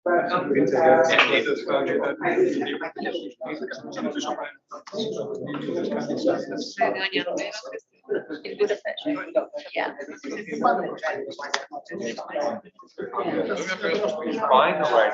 In Budapest. Yeah. Fine, right.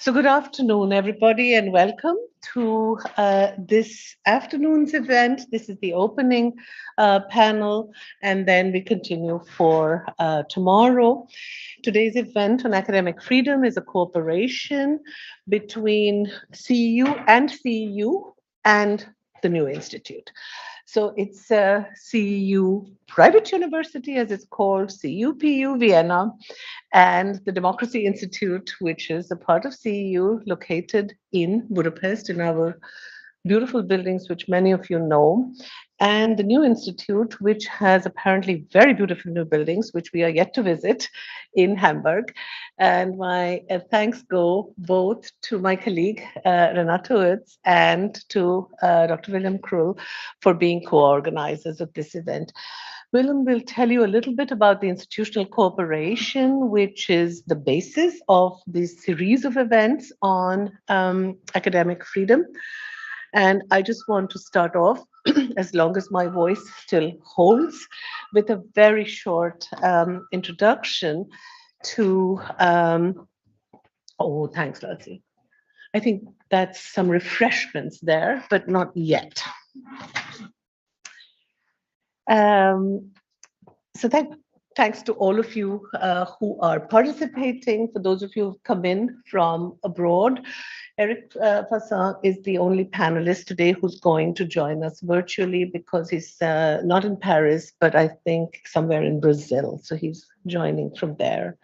So, good afternoon, everybody, and welcome to this afternoon's event. This is the opening panel, and then we continue for tomorrow. Today's event on academic freedom is a cooperation between CEU and the New Institute. So it's a CEU private university, as it's called, CEU-PU Vienna, and the Democracy Institute, which is a part of CEU, located in Budapest, in our beautiful buildings, which many of you know, and the New Institute, which has apparently very beautiful new buildings, which we are yet to visit in Hamburg. And my thanks go both to my colleague, Renato Oetz, and to Dr. William Krull for being co-organizers of this event. Willem will tell you a little bit about the institutional cooperation, which is the basis of this series of events on academic freedom. And I just want to start off, as long as my voice still holds, with a very short introduction to, oh, thanks, Lalsi. I think that's some refreshments there, but not yet. So thanks to all of you who are participating. For those of you who've come in from abroad, Eric Fassin is the only panelist today who's going to join us virtually because he's not in Paris, but I think somewhere in Brazil. So he's joining from there.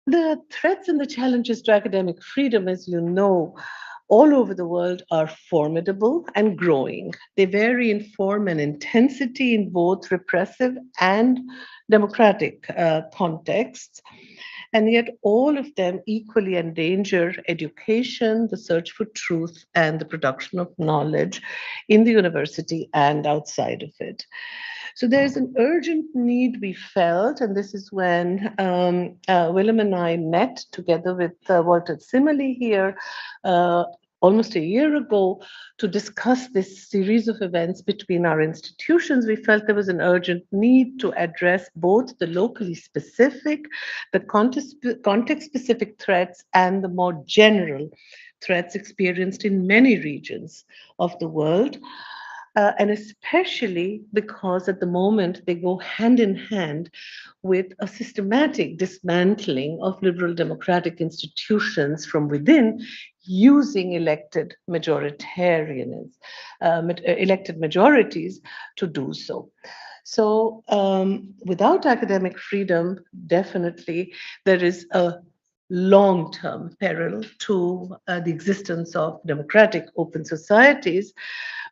The threats and the challenges to academic freedom, as you know, all over the world are formidable and growing. They vary in form and intensity in both repressive and democratic contexts. And yet all of them equally endanger education, the search for truth, and the production of knowledge in the university and outside of it. So there's an urgent need we felt, and this is when Willem and I met together with Walter Zimmerli here almost a year ago to discuss this series of events between our institutions. We felt there was an urgent need to address both the locally specific, the context-specific threats, and the more general threats experienced in many regions of the world. And especially because at the moment they go hand in hand with a systematic dismantling of liberal democratic institutions from within, using elected majoritarians, elected majorities to do so. So without academic freedom, definitely there is a long-term peril to the existence of democratic open societies.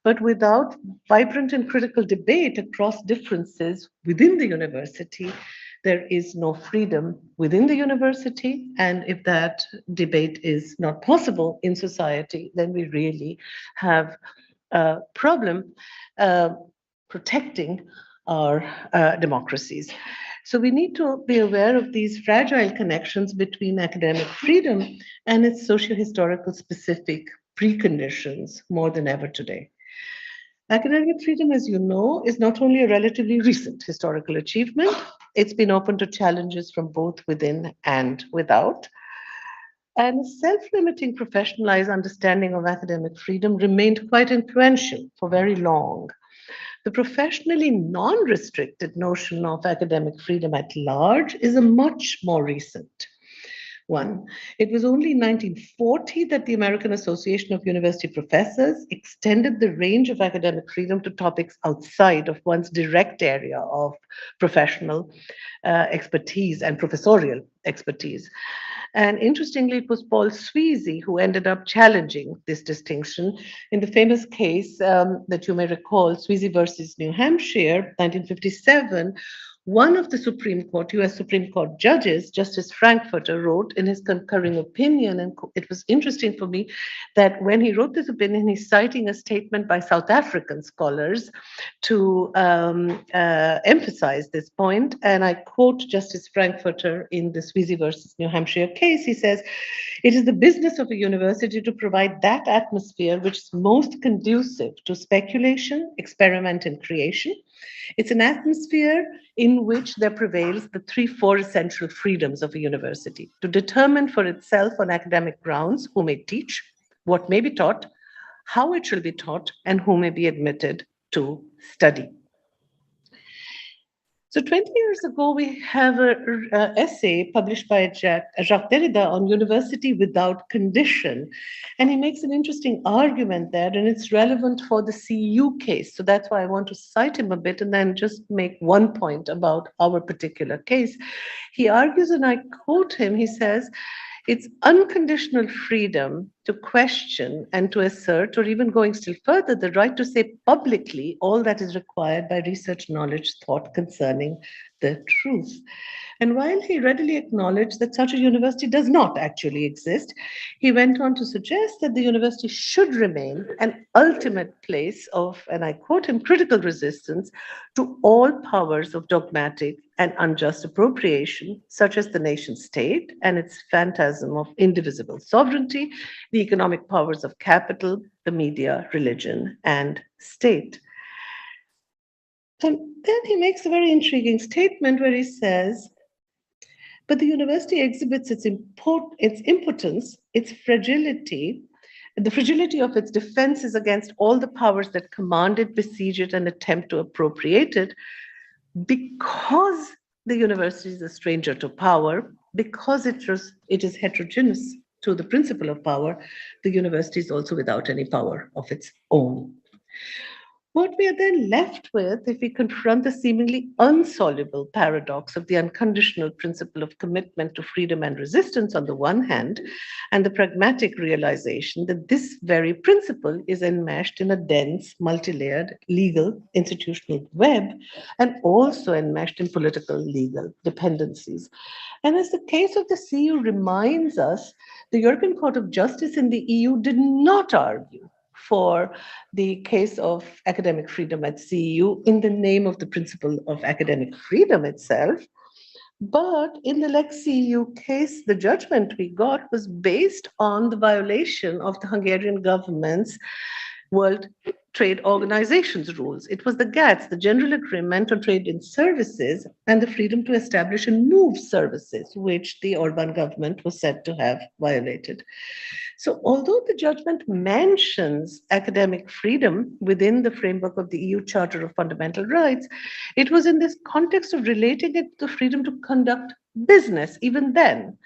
But without vibrant and critical debate across differences within the university, there is no freedom within the university. And if that debate is not possible in society, then we really have a problem protecting our democracies. So we need to be aware of these fragile connections between academic freedom and its socio-historical specific preconditions more than ever today. Academic freedom, as you know, is not only a relatively recent historical achievement, it's been open to challenges from both within and without. And a self-limiting professionalized understanding of academic freedom remained quite influential for very long. The professionally non-restricted notion of academic freedom at large is a much more recent one. It was only in 1940 that the American Association of University Professors extended the range of academic freedom to topics outside of one's direct area of professional expertise and professorial expertise. And interestingly, it was Paul Sweezy who ended up challenging this distinction in the famous case that you may recall, Sweezy versus New Hampshire, 1957. One of the Supreme Court, US Supreme Court judges, Justice Frankfurter, wrote in his concurring opinion, and it was interesting for me that when he wrote this opinion, he's citing a statement by South African scholars to emphasize this point. And I quote Justice Frankfurter in the Sweezy versus New Hampshire case. He says, "It is the business of a university to provide that atmosphere which is most conducive to speculation, experiment, and creation. It's an atmosphere in which there prevails the 3-4 essential freedoms of a university: to determine for itself on academic grounds who may teach, what may be taught, how it shall be taught, and who may be admitted to study." So 20 years ago, we have an essay published by Jacques Derrida on university without condition. And he makes an interesting argument there, and it's relevant for the CEU case. So that's why I want to cite him a bit and then just make one point about our particular case. He argues, and I quote him, he says, "It's unconditional freedom to question and to assert, or even going still further, the right to say publicly all that is required by research, knowledge, thought concerning the truth." And while he readily acknowledged that such a university does not actually exist, he went on to suggest that the university should remain an ultimate place of, and I quote him, "critical resistance to all powers of dogmatic and unjust appropriation, such as the nation state and its phantasm of indivisible sovereignty, the economic powers of capital, the media, religion, and state." And then he makes a very intriguing statement where he says, "But the university exhibits its impotence, its fragility, the fragility of its defenses against all the powers that command it, besiege it, and attempt to appropriate it, because the university is a stranger to power, because it is heterogeneous to the principle of power. The university is also without any power of its own." What we are then left with, if we confront the seemingly unsoluble paradox of the unconditional principle of commitment to freedom and resistance on the one hand, and the pragmatic realization that this very principle is enmeshed in a dense, multi-layered legal institutional web, and also enmeshed in political legal dependencies. And as the case of the CEU reminds us, the European Court of Justice in the EU did not argue for the case of academic freedom at CEU in the name of the principle of academic freedom itself. But in the Lex CEU case, the judgment we got was based on the violation of the Hungarian government's World Trade Organization's rules. It was the GATS, the General Agreement on Trade in Services, and the freedom to establish and move services, which the Orban government was said to have violated. So although the judgment mentions academic freedom within the framework of the EU Charter of Fundamental Rights, it was in this context of relating it to freedom to conduct business even then.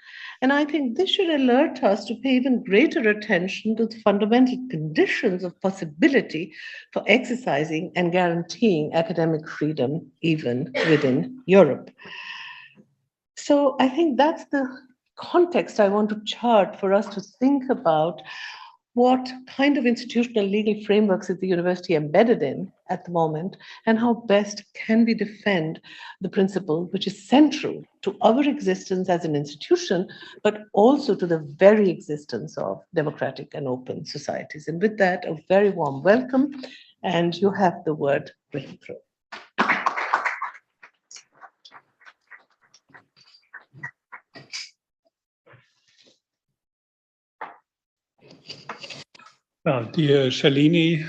And I think this should alert us to pay even greater attention to the fundamental conditions of possibility for exercising and guaranteeing academic freedom even within Europe. So I think that's the context I want to chart for us to think about what kind of institutional legal frameworks is the university embedded in at the moment, and how best can we defend the principle which is central to our existence as an institution, but also to the very existence of democratic and open societies. And with that, a very warm welcome, and you have the word, Wilfred. Well, dear Shalini,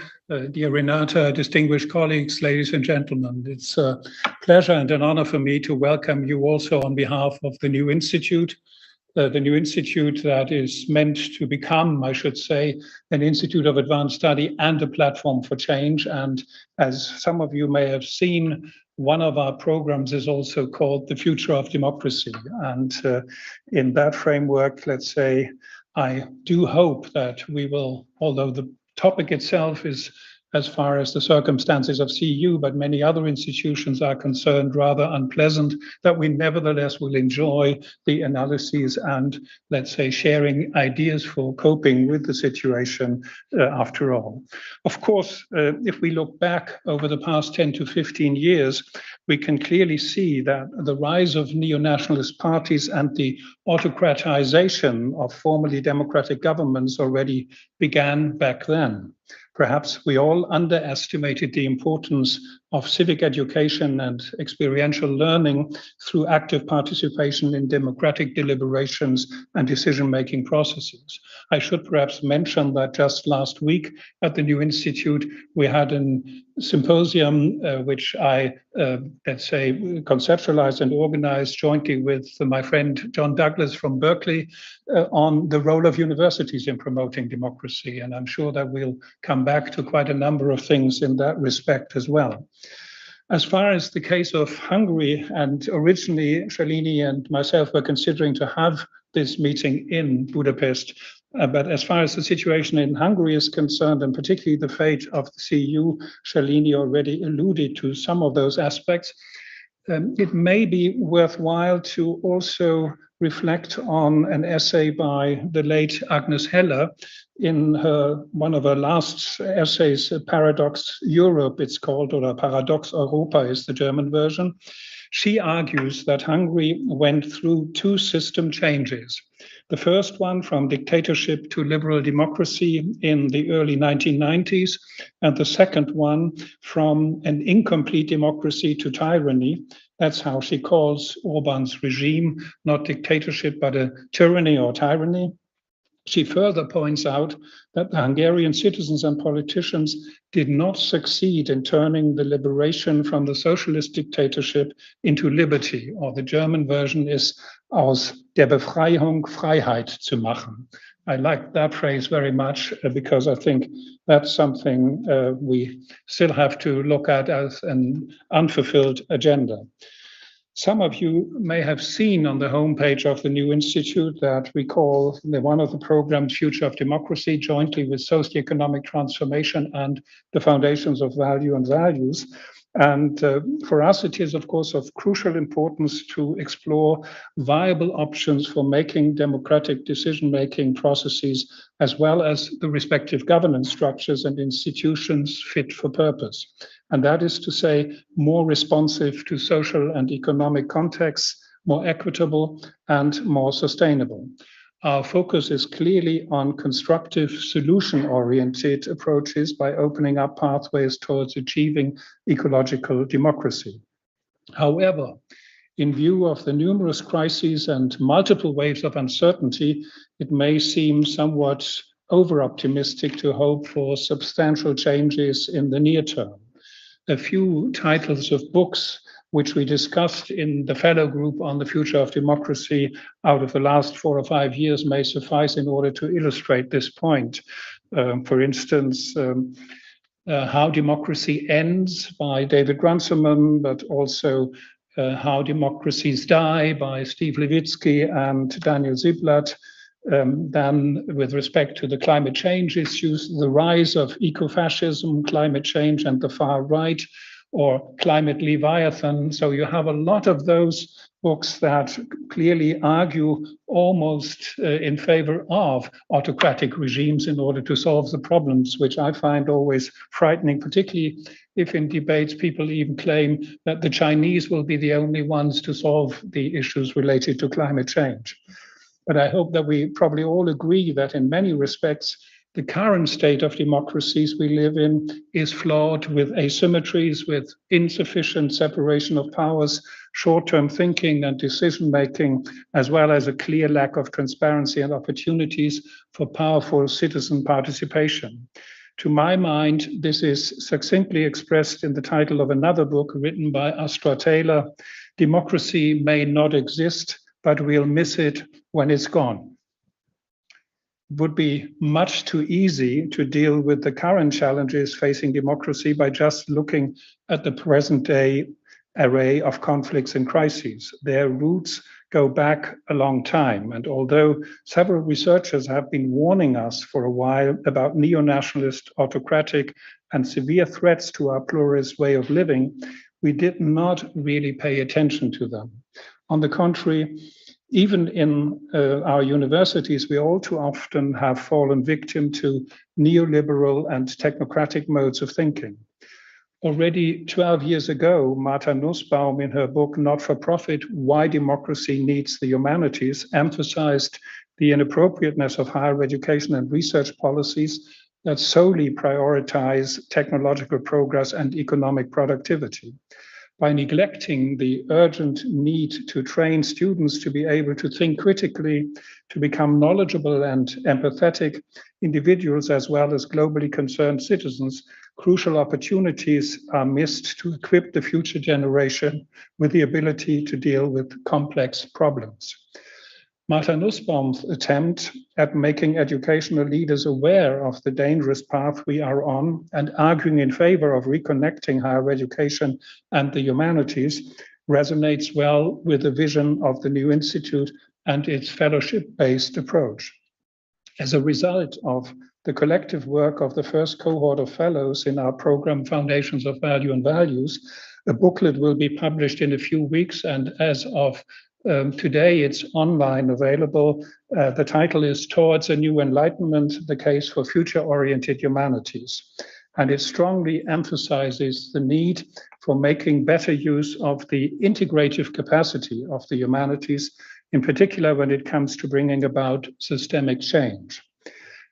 dear Renata, distinguished colleagues, ladies and gentlemen, it's a pleasure and an honor for me to welcome you also on behalf of the new institute that is meant to become, I should say, an institute of advanced study and a platform for change. And as some of you may have seen, one of our programs is also called The Future of Democracy. And in that framework, let's say, I do hope that we will, although the topic itself is, as far as the circumstances of CEU, but many other institutions are concerned, rather unpleasant, that we nevertheless will enjoy the analyses and, let's say, sharing ideas for coping with the situation after all. Of course, if we look back over the past 10 to 15 years, we can clearly see that the rise of neo-nationalist parties and the autocratization of formerly democratic governments already began back then. Perhaps we all underestimated the importance of civic education and experiential learning through active participation in democratic deliberations and decision-making processes. I should perhaps mention that just last week at the New Institute, we had a symposium which I, let's say, conceptualized and organized jointly with my friend John Douglas from Berkeley on the role of universities in promoting democracy. And I'm sure that we'll come back to quite a number of things in that respect as well. As far as the case of Hungary, and originally Shalini and myself were considering to have this meeting in Budapest, but as far as the situation in Hungary is concerned, and particularly the fate of the CEU, Shalini already alluded to some of those aspects. It may be worthwhile to also reflect on an essay by the late Agnes Heller in one of her last essays, Paradox Europe, it's called, or Paradox Europa is the German version. She argues that Hungary went through two system changes. The first one from dictatorship to liberal democracy in the early 1990s, and the second one from an incomplete democracy to tyranny. That's how she calls Orban's regime, not dictatorship, but a tyranny or tyranny. She further points out that the Hungarian citizens and politicians did not succeed in turning the liberation from the socialist dictatorship into liberty, or the German version is aus der Befreiung Freiheit zu machen. I like that phrase very much because I think that's something we still have to look at as an unfulfilled agenda. Some of you may have seen on the homepage of the New Institute that we call one of the programs Future of Democracy, jointly with Socioeconomic Transformation and the Foundations of Value and Values. And for us, it is, of course, of crucial importance to explore viable options for making democratic decision-making processes, as well as the respective governance structures and institutions fit for purpose. And that is to say, more responsive to social and economic contexts, more equitable and more sustainable. Our focus is clearly on constructive solution-oriented approaches by opening up pathways towards achieving ecological democracy. However, in view of the numerous crises and multiple waves of uncertainty, it may seem somewhat over-optimistic to hope for substantial changes in the near term. A few titles of books which we discussed in the fellow group on the future of democracy out of the last 4 or 5 years may suffice in order to illustrate this point. For instance, How Democracy Ends by David Runciman, but also How Democracies Die by Steve Levitsky and Daniel Ziblatt. Then with respect to the climate change issues, The Rise of Ecofascism, Climate Change and the Far Right, or Climate Leviathan. So you have a lot of those books that clearly argue almost in favor of autocratic regimes in order to solve the problems, which I find always frightening, particularly if in debates people even claim that the Chinese will be the only ones to solve the issues related to climate change. But I hope that we probably all agree that in many respects, the current state of democracies we live in is flawed with asymmetries, with insufficient separation of powers, short-term thinking and decision-making, as well as a clear lack of transparency and opportunities for powerful citizen participation. To my mind, this is succinctly expressed in the title of another book written by Astra Taylor, Democracy May Not Exist, but We'll Miss It When It's Gone. It would be much too easy to deal with the current challenges facing democracy by just looking at the present day array of conflicts and crises. Their roots go back a long time. And although several researchers have been warning us for a while about neo-nationalist, autocratic, and severe threats to our pluralist way of living, we did not really pay attention to them. On the contrary, even in our universities, we all too often have fallen victim to neoliberal and technocratic modes of thinking. Already 12 years ago, Martha Nussbaum, in her book Not for Profit, Why Democracy Needs the Humanities, emphasized the inappropriateness of higher education and research policies that solely prioritize technological progress and economic productivity. By neglecting the urgent need to train students to be able to think critically, to become knowledgeable and empathetic individuals, as well as globally concerned citizens, crucial opportunities are missed to equip the future generation with the ability to deal with complex problems. Martha Nussbaum's attempt at making educational leaders aware of the dangerous path we are on and arguing in favor of reconnecting higher education and the humanities resonates well with the vision of the new institute and its fellowship-based approach. As a result of the collective work of the first cohort of fellows in our program Foundations of Value and Values, a booklet will be published in a few weeks, and as of today, it's online available. The title is Towards a New Enlightenment, the Case for Future-Oriented Humanities. And it strongly emphasizes the need for making better use of the integrative capacity of the humanities, in particular when it comes to bringing about systemic change.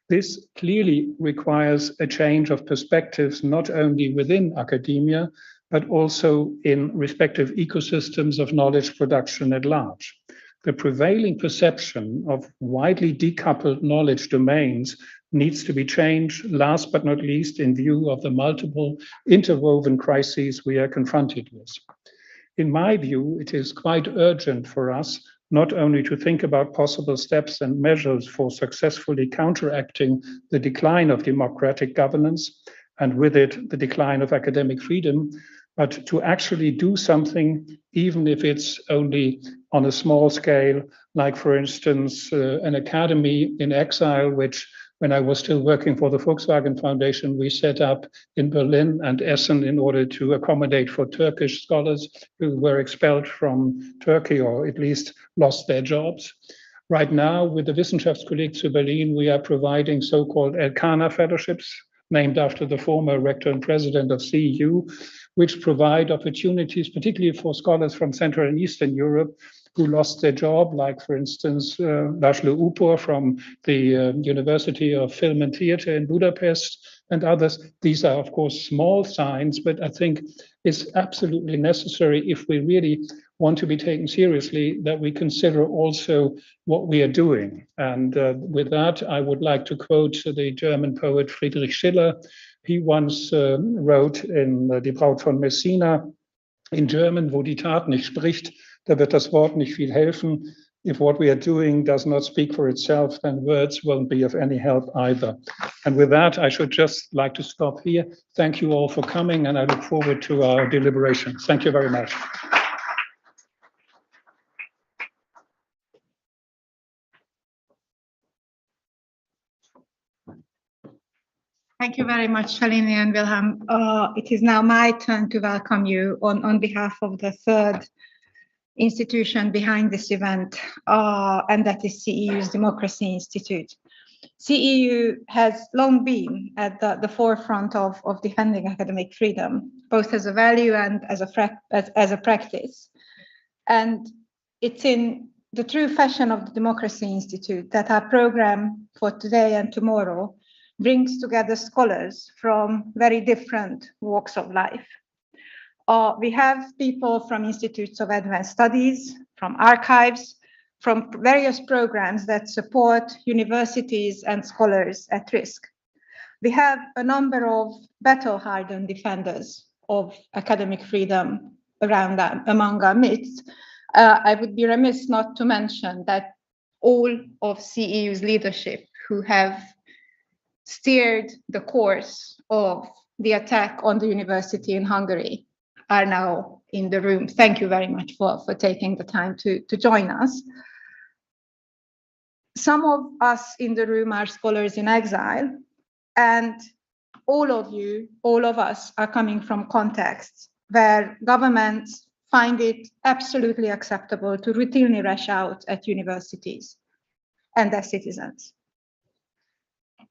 This clearly requires a change of perspectives, not only within academia, but also in respective ecosystems of knowledge production at large. The prevailing perception of widely decoupled knowledge domains needs to be changed, last but not least, in view of the multiple interwoven crises we are confronted with. In my view, it is quite urgent for us not only to think about possible steps and measures for successfully counteracting the decline of democratic governance, and with it, the decline of academic freedom, but to actually do something, even if it's only on a small scale, like, for instance, an academy in exile, which, when I was still working for the Volkswagen Foundation, we set up in Berlin and Essen in order to accommodate for Turkish scholars who were expelled from Turkey or at least lost their jobs. Right now, with the Wissenschaftskolleg zu Berlin, we are providing so-called Elkanah fellowships, named after the former rector and president of CEU, which provide opportunities, particularly for scholars from Central and Eastern Europe who lost their job, like, for instance, László Upor from the University of Film and Theatre in Budapest and others. These are, of course, small signs, but I think it's absolutely necessary, if we really want to be taken seriously, that we consider also what we are doing. And with that, I would like to quote the German poet Friedrich Schiller. He once wrote in Die Braut von Messina, in German, wo die Tat nicht spricht, da wird das Wort nicht viel helfen. If what we are doing does not speak for itself, then words won't be of any help either. And with that, I should just like to stop here. Thank you all for coming, and I look forward to our deliberations. Thank you very much. Thank you very much, Shalini and Wilhelm. It is now my turn to welcome you on behalf of the third institution behind this event, and that is CEU's Democracy Institute. CEU has long been at the forefront of defending academic freedom, both as a value and as a practice. And it's in the true fashion of the Democracy Institute that our program for today and tomorrow brings together scholars from very different walks of life. We have people from institutes of advanced studies, from archives, from various programs that support universities and scholars at risk. We have a number of battle-hardened defenders of academic freedom among our midst. I would be remiss not to mention that all of CEU's leadership who have steered the course of the attack on the university in Hungary are now in the room. Thank you very much for taking the time to join us. Some of us in the room are scholars in exile, and all of us are coming from contexts where governments find it absolutely acceptable to routinely rush out at universities and their citizens.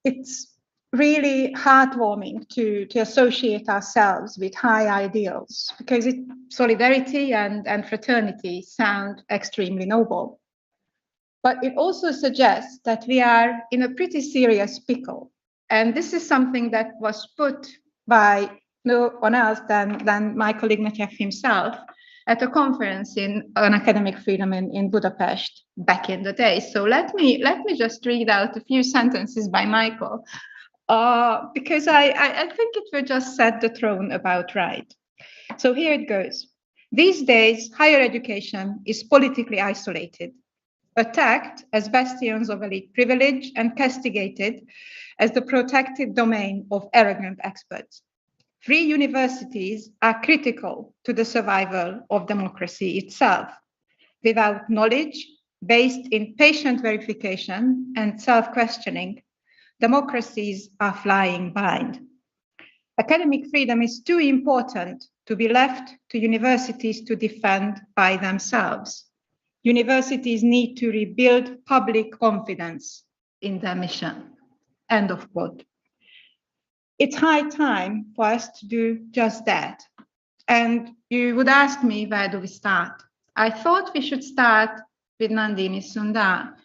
It's really heartwarming to associate ourselves with high ideals, because solidarity and fraternity sound extremely noble. But it also suggests that we are in a pretty serious pickle. And this is something that was put by no one else than Michael Ignatieff himself at a conference on academic freedom in Budapest back in the day. So let me just read out a few sentences by Michael, because I think it will just set the tone about right. So here it goes. These days, higher education is politically isolated, attacked as bastions of elite privilege, and castigated as the protected domain of arrogant experts. Free universities are critical to the survival of democracy itself. Without knowledge based in patient verification and self-questioning, democracies are flying blind. Academic freedom is too important to be left to universities to defend by themselves. Universities need to rebuild public confidence in their mission. End of quote. It's high time for us to do just that. And you would ask me, where do we start? I thought we should start with Nandini Sundar.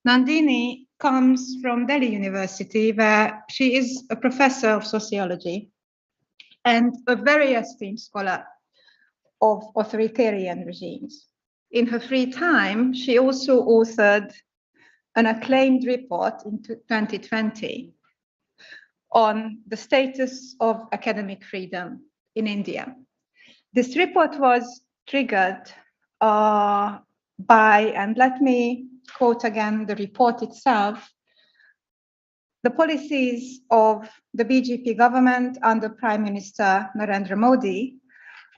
Nandini comes from Delhi University, where she is a professor of sociology and a very esteemed scholar of authoritarian regimes. In her free time, she also authored an acclaimed report in 2020 on the status of academic freedom in India. This report was triggered by, and let me quote again the report itself, the policies of the BJP government under Prime Minister Narendra Modi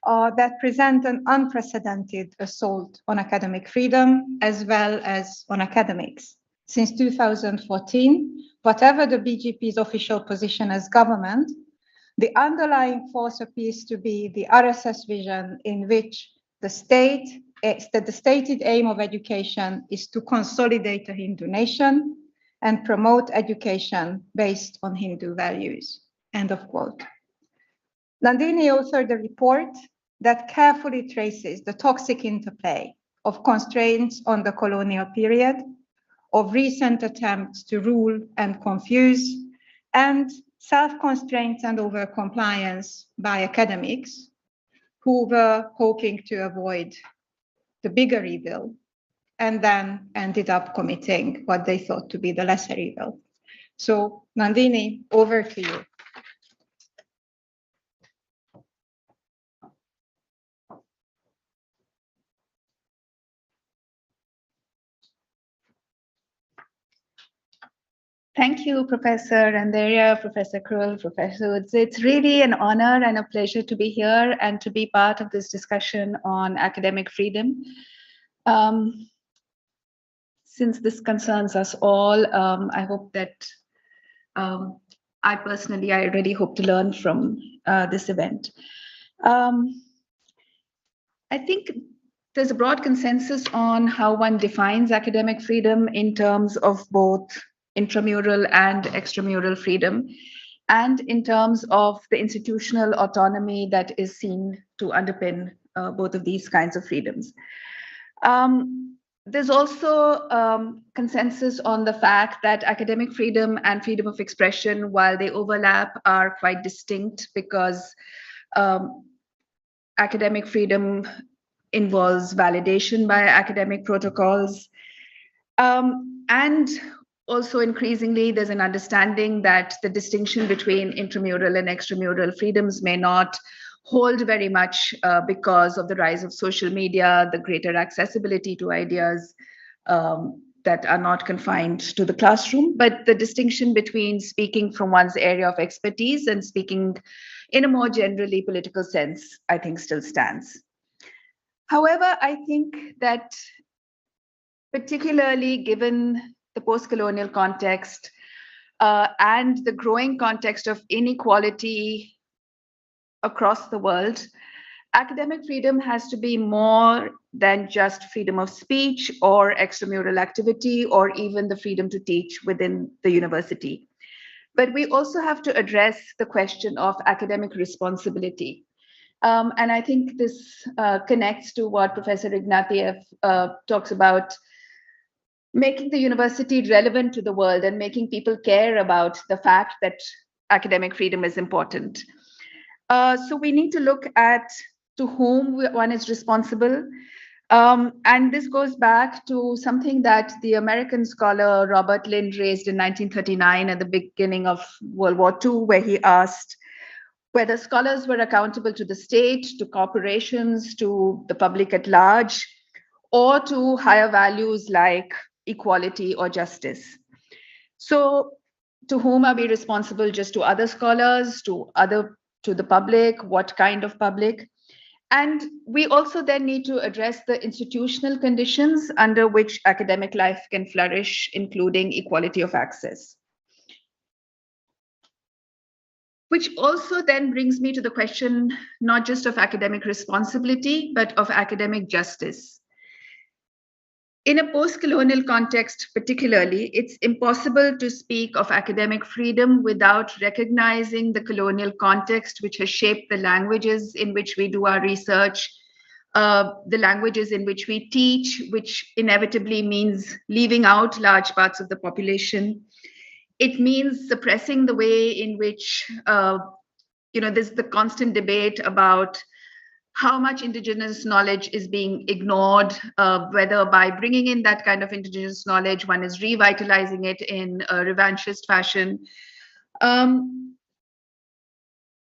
that present an unprecedented assault on academic freedom as well as on academics. Since 2014, whatever the BJP's official position as government, the underlying force appears to be the RSS vision, in which the stated aim of education is to consolidate a Hindu nation and promote education based on Hindu values. End of quote. Nandini authored a report that carefully traces the toxic interplay of constraints on the colonial period, of recent attempts to rule and confuse, and self-constraints and over-compliance by academics who were hoping to avoid the bigger evil and then ended up committing what they thought to be the lesser evil. So Nandini, over to you. Thank you, Professor Andrea, Professor Krull, Professor Woods. It's really an honor and a pleasure to be here and to be part of this discussion on academic freedom. Since this concerns us all, I hope that I really hope to learn from this event. I think there's a broad consensus on how one defines academic freedom in terms of both intramural and extramural freedom, and in terms of the institutional autonomy that is seen to underpin both of these kinds of freedoms. There's also consensus on the fact that academic freedom and freedom of expression, while they overlap, are quite distinct because academic freedom involves validation by academic protocols. And also increasingly, there's an understanding that the distinction between intramural and extramural freedoms may not hold very much because of the rise of social media, the greater accessibility to ideas that are not confined to the classroom. But the distinction between speaking from one's area of expertise and speaking in a more generally political sense, I think still stands. However, I think that particularly given the post-colonial context and the growing context of inequality across the world, academic freedom has to be more than just freedom of speech or extramural activity or even the freedom to teach within the university. But we also have to address the question of academic responsibility. And I think this connects to what Professor Ignatieff talks about, making the university relevant to the world and making people care about the fact that academic freedom is important. So we need to look at to whom one is responsible. And this goes back to something that the American scholar Robert Lind raised in 1939 at the beginning of World War II, where he asked whether scholars were accountable to the state, to corporations, to the public at large, or to higher values like equality or justice. So to whom are we responsible? Just to other scholars, to the public? What kind of public? And we also then need to address the institutional conditions under which academic life can flourish, including equality of access. Which also then brings me to the question, not just of academic responsibility, but of academic justice. In a post-colonial context particularly, it's impossible to speak of academic freedom without recognizing the colonial context which has shaped the languages in which we do our research, the languages in which we teach, which inevitably means leaving out large parts of the population. It means suppressing the way in which, there's the constant debate about how much indigenous knowledge is being ignored, whether by bringing in that kind of indigenous knowledge, one is revitalizing it in a revanchist fashion.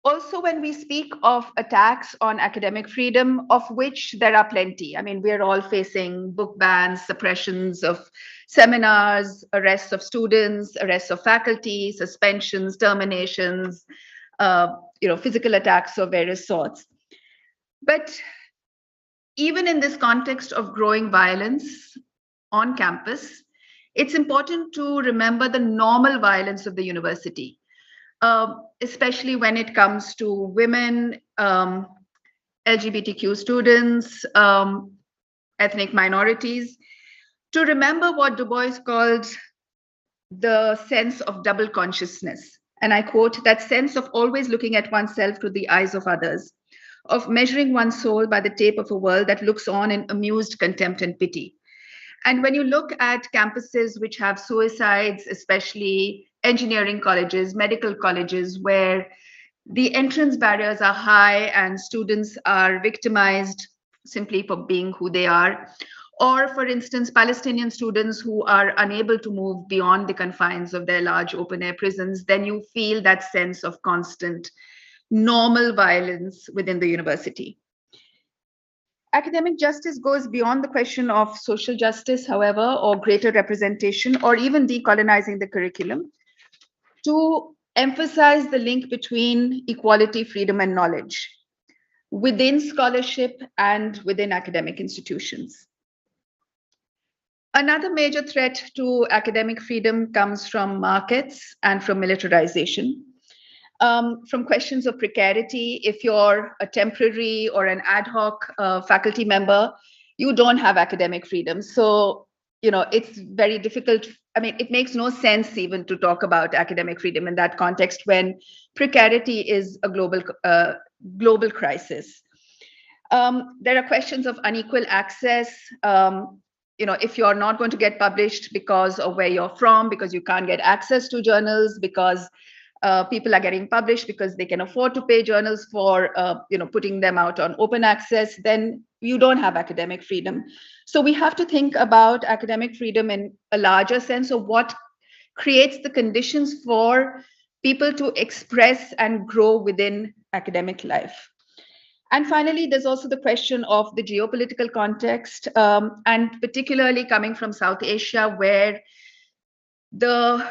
Also, when we speak of attacks on academic freedom, of which there are plenty. I mean, we're all facing book bans, suppressions of seminars, arrests of students, arrests of faculty, suspensions, terminations, physical attacks of various sorts. But even in this context of growing violence on campus, it's important to remember the normal violence of the university, especially when it comes to women, LGBTQ students, ethnic minorities, to remember what Du Bois called the sense of double consciousness. And I quote, that sense of always looking at oneself through the eyes of others, of measuring one's soul by the tape of a world that looks on in amused contempt and pity. And when you look at campuses which have suicides, especially engineering colleges, medical colleges, where the entrance barriers are high and students are victimized simply for being who they are, or for instance, Palestinian students who are unable to move beyond the confines of their large open-air prisons, then you feel that sense of constant normal violence within the university. Academic justice goes beyond the question of social justice, however, or greater representation, or even decolonizing the curriculum, to emphasize the link between equality, freedom, and knowledge within scholarship and within academic institutions. Another major threat to academic freedom comes from markets and from militarization. from questions of precarity. If you're a temporary or an ad hoc faculty member, you don't have academic freedom. So, it's very difficult. I mean, it makes no sense even to talk about academic freedom in that context when precarity is a global crisis. There are questions of unequal access. If you're not going to get published because of where you're from, because you can't get access to journals, because people are getting published because they can afford to pay journals for putting them out on open access, then you don't have academic freedom. So we have to think about academic freedom in a larger sense of what creates the conditions for people to express and grow within academic life. And finally, there's also the question of the geopolitical context, and particularly coming from South Asia, where the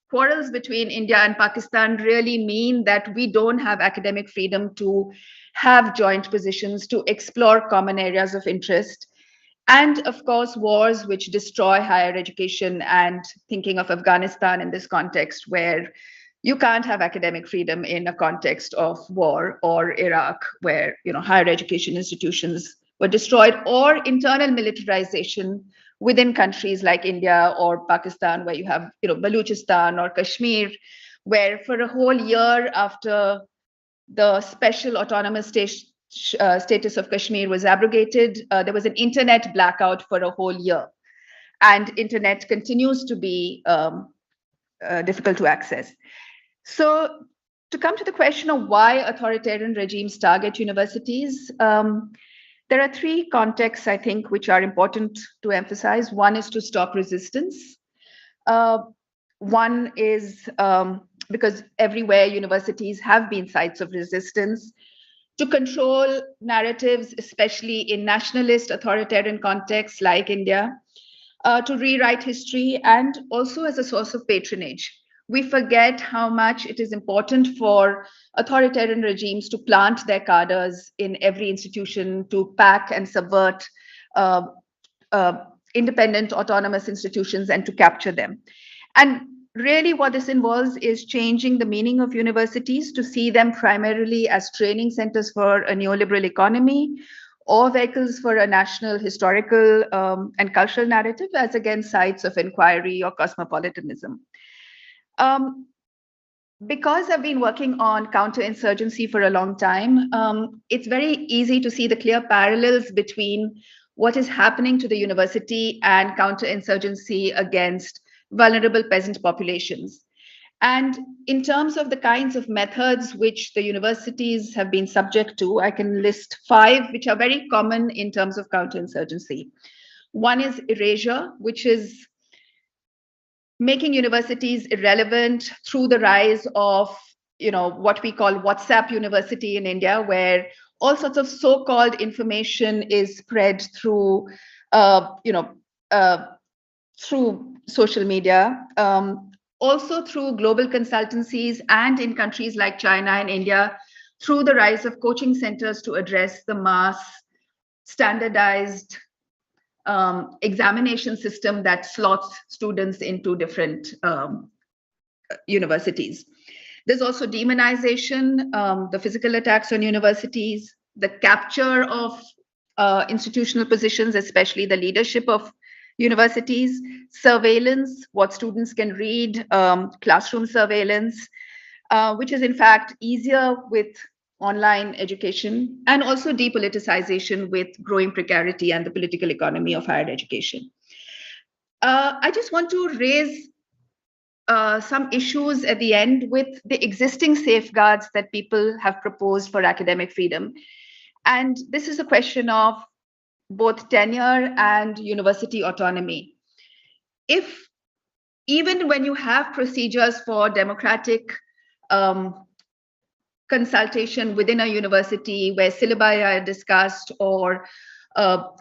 quarrels between India and Pakistan really mean that we don't have academic freedom to have joint positions, to explore common areas of interest. And of course, wars which destroy higher education, and thinking of Afghanistan in this context, where you can't have academic freedom in a context of war, or Iraq, where higher education institutions were destroyed, or internal militarization within countries like India or Pakistan, where you have Balochistan or Kashmir, where for a whole year after the special autonomous status of Kashmir was abrogated, there was an internet blackout for a whole year, and internet continues to be difficult to access. So to come to the question of why authoritarian regimes target universities, there are three contexts, I think, which are important to emphasize. One is to stop resistance. One is because everywhere universities have been sites of resistance, to control narratives, especially in nationalist authoritarian contexts like India, to rewrite history, and also as a source of patronage. We forget how much it is important for authoritarian regimes to plant their cadres in every institution, to pack and subvert independent autonomous institutions, and to capture them. And really what this involves is changing the meaning of universities to see them primarily as training centers for a neoliberal economy, or vehicles for a national historical and cultural narrative, as against sites of inquiry or cosmopolitanism. Because I've been working on counterinsurgency for a long time, it's very easy to see the clear parallels between what is happening to the university and counterinsurgency against vulnerable peasant populations. And in terms of the kinds of methods which the universities have been subject to, I can list 5 which are very common in terms of counterinsurgency. One is erasure, which is making universities irrelevant through the rise of what we call WhatsApp University in India, where all sorts of so-called information is spread through through social media, also through global consultancies, and in countries like China and India, through the rise of coaching centers to address the mass standardized examination system that slots students into different universities. There's also demonization, the physical attacks on universities, the capture of institutional positions, especially the leadership of universities, surveillance, what students can read, classroom surveillance, which is in fact easier with online education, and also depoliticization with growing precarity and the political economy of higher education. I just want to raise some issues at the end with the existing safeguards that people have proposed for academic freedom. And this is a question of both tenure and university autonomy. If even when you have procedures for democratic consultation within a university where syllabi are discussed, or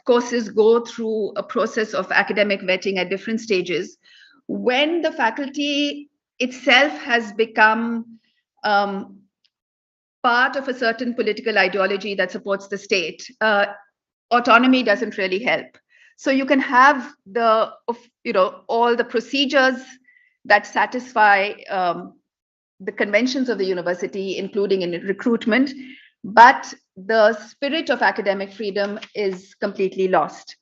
courses go through a process of academic vetting at different stages, when the faculty itself has become part of a certain political ideology that supports the state, autonomy doesn't really help. So you can have all the procedures that satisfy the conventions of the university, including in recruitment, but the spirit of academic freedom is completely lost.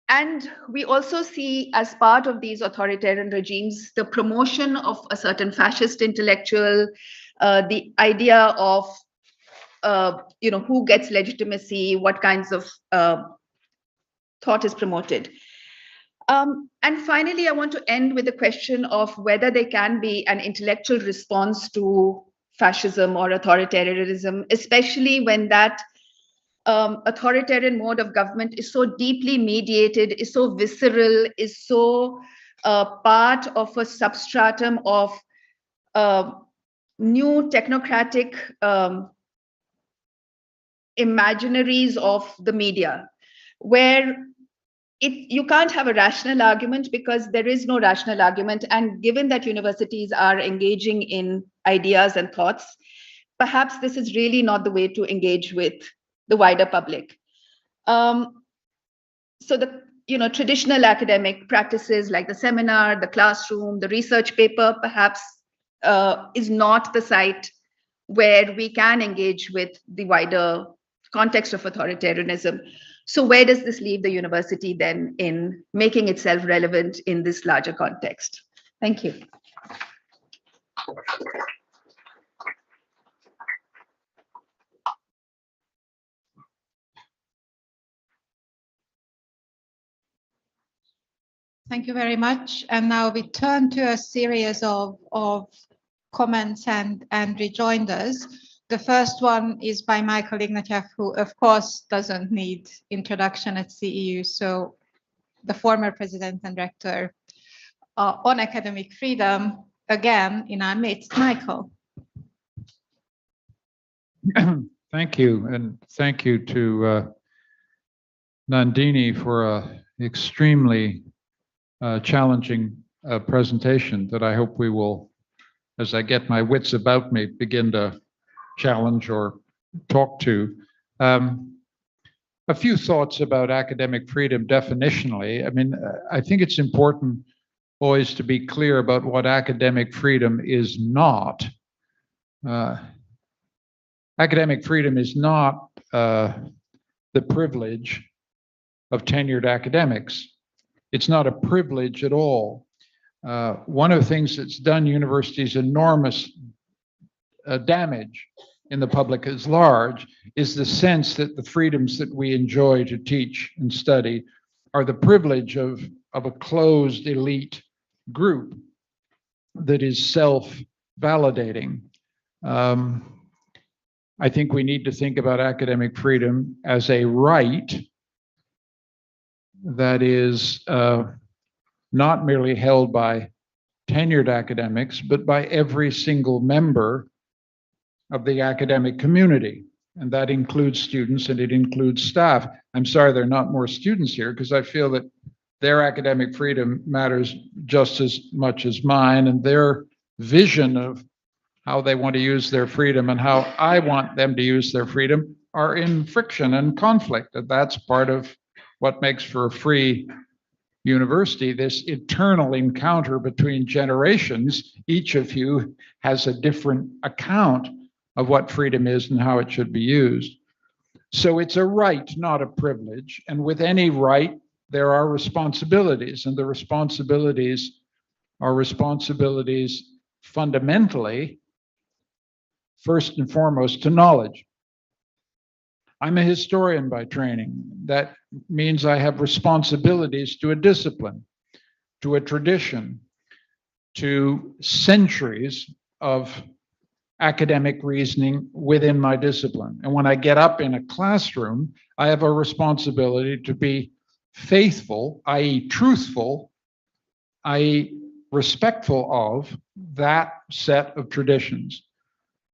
And we also see, as part of these authoritarian regimes, the promotion of a certain fascist intellectual, the idea of who gets legitimacy, what kinds of thought is promoted. And finally, I want to end with the question of whether there can be an intellectual response to fascism or authoritarianism, especially when that authoritarian mode of government is so deeply mediated, is so visceral, is so part of a substratum of new technocratic imaginaries of the media, where you can't have a rational argument because there is no rational argument. And given that universities are engaging in ideas and thoughts, perhaps this is really not the way to engage with the wider public. So the traditional academic practices like the seminar, the classroom, the research paper, perhaps is not the site where we can engage with the wider context of authoritarianism. So where does this leave the university then in making itself relevant in this larger context? Thank you. Thank you very much. And now we turn to a series of comments and rejoinders. The first one is by Michael Ignatieff, who of course doesn't need introduction at CEU. So the former president and rector on academic freedom, again in our midst. Michael. Thank you. And thank you to Nandini for an extremely challenging presentation that I hope we will, as I get my wits about me, begin to challenge or talk to. A few thoughts about academic freedom definitionally. I mean, I think it's important always to be clear about what academic freedom is not. Academic freedom is not the privilege of tenured academics. It's not a privilege at all. One of the things that's done universities enormous damage in the public at large is the sense that the freedoms that we enjoy to teach and study are the privilege of a closed elite group that is self-validating. I think we need to think about academic freedom as a right that is not merely held by tenured academics, but by every single member of the academic community. And that includes students and it includes staff. I'm sorry there are not more students here because I feel that their academic freedom matters just as much as mine, and their vision of how they want to use their freedom and how I want them to use their freedom are in friction and conflict. And that's part of what makes for a free university, this eternal encounter between generations. Each of you has a different account of what freedom is and how it should be used. So it's a right, not a privilege. And with any right, there are responsibilities, and the responsibilities are responsibilities fundamentally, first and foremost, to knowledge. I'm a historian by training. That means I have responsibilities to a discipline, to a tradition, to centuries of academic reasoning within my discipline. And when I get up in a classroom, I have a responsibility to be faithful, i.e. truthful, i.e. respectful of that set of traditions.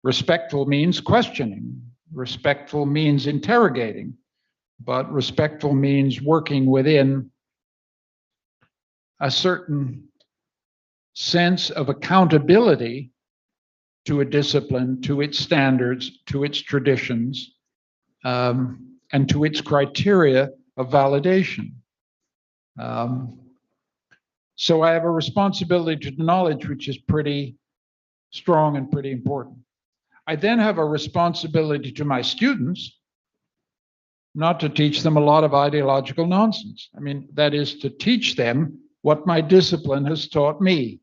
Respectful means questioning. Respectful means interrogating, but respectful means working within a certain sense of accountability to a discipline, to its standards, to its traditions, and to its criteria of validation. So I have a responsibility to knowledge, which is pretty strong and pretty important. I then have a responsibility to my students, not to teach them a lot of ideological nonsense. I mean, that is to teach them what my discipline has taught me.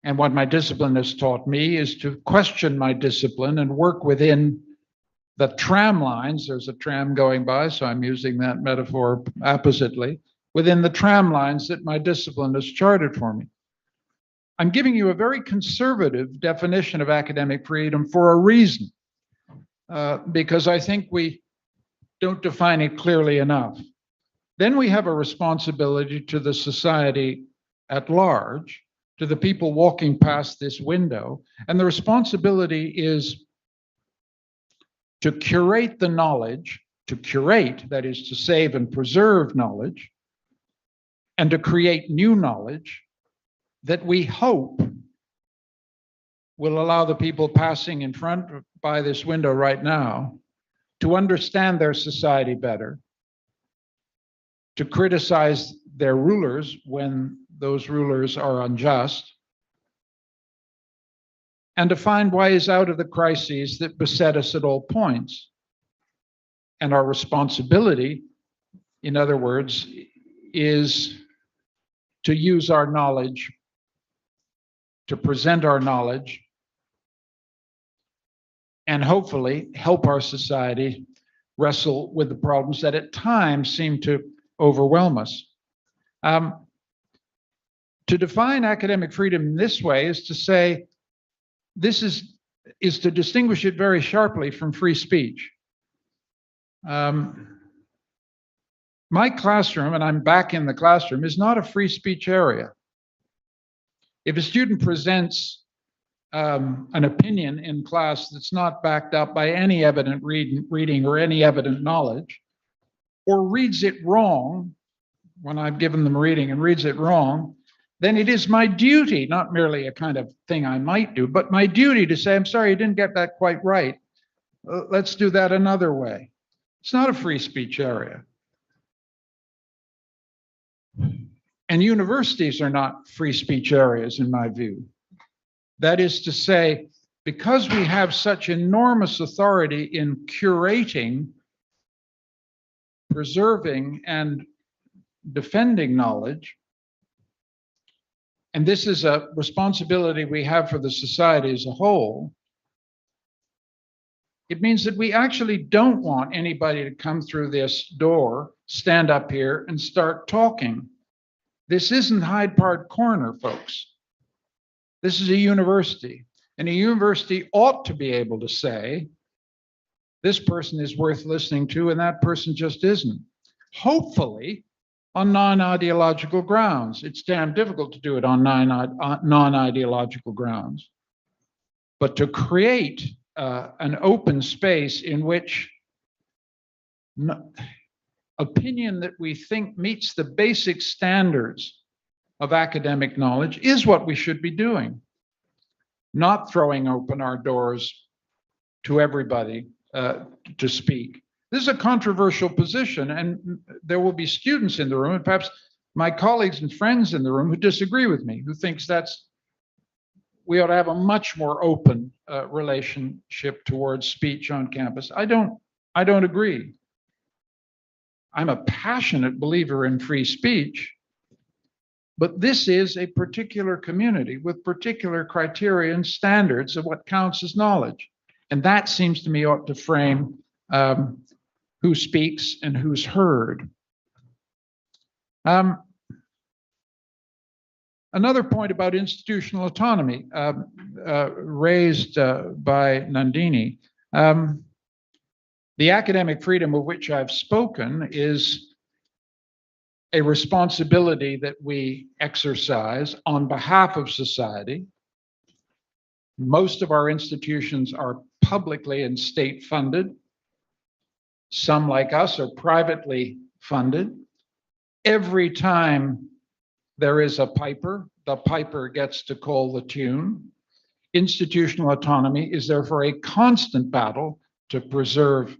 And what my discipline has taught me is to question my discipline and work within the tram lines. There's a tram going by, so I'm using that metaphor appositely, within the tram lines that my discipline has charted for me. I'm giving you a very conservative definition of academic freedom for a reason, because I think we don't define it clearly enough. Then we have a responsibility to the society at large, to the people walking past this window, and the responsibility is to curate the knowledge, to curate, that is to save and preserve knowledge, and to create new knowledge that we hope will allow the people passing in front by this window right now to understand their society better, to criticize their rulers when those rulers are unjust, and to find ways out of the crises that beset us at all points. And our responsibility, in other words, is to use our knowledge, to present our knowledge, and hopefully help our society wrestle with the problems that at times seem to overwhelm us. To define academic freedom in this way is to say, this is to distinguish it very sharply from free speech. My classroom, and I'm back in the classroom, is not a free speech area. If a student presents an opinion in class that's not backed up by any evident reading or any evident knowledge, or reads it wrong when I've given them a reading and reads it wrong, then it is my duty, not merely a kind of thing I might do, but my duty to say, I'm sorry, you didn't get that quite right. Let's do that another way. It's not a free speech area. And universities are not free speech areas, in my view. That is to say, because we have such enormous authority in curating, preserving, and defending knowledge, and this is a responsibility we have for the society as a whole, it means that we actually don't want anybody to come through this door, stand up here, and start talking. This isn't Hyde Park Corner, folks. This is a university, and a university ought to be able to say, this person is worth listening to, and that person just isn't. Hopefully, on non-ideological grounds. It's damn difficult to do it on non-ideological grounds. But to create an open space in which opinion that we think meets the basic standards of academic knowledge is what we should be doing, not throwing open our doors to everybody to speak. This is a controversial position, and there will be students in the room, and perhaps my colleagues and friends in the room who disagree with me, who thinks we ought to have a much more open relationship towards speech on campus. I don't agree. I'm a passionate believer in free speech, but this is a particular community with particular criteria and standards of what counts as knowledge. And that seems to me ought to frame who speaks and who's heard. Another point about institutional autonomy raised by Nandini. The academic freedom of which I've spoken is a responsibility that we exercise on behalf of society. Most of our institutions are publicly and state funded. Some, like us, are privately funded. Every time there is a piper, the piper gets to call the tune. Institutional autonomy is therefore a constant battle to preserve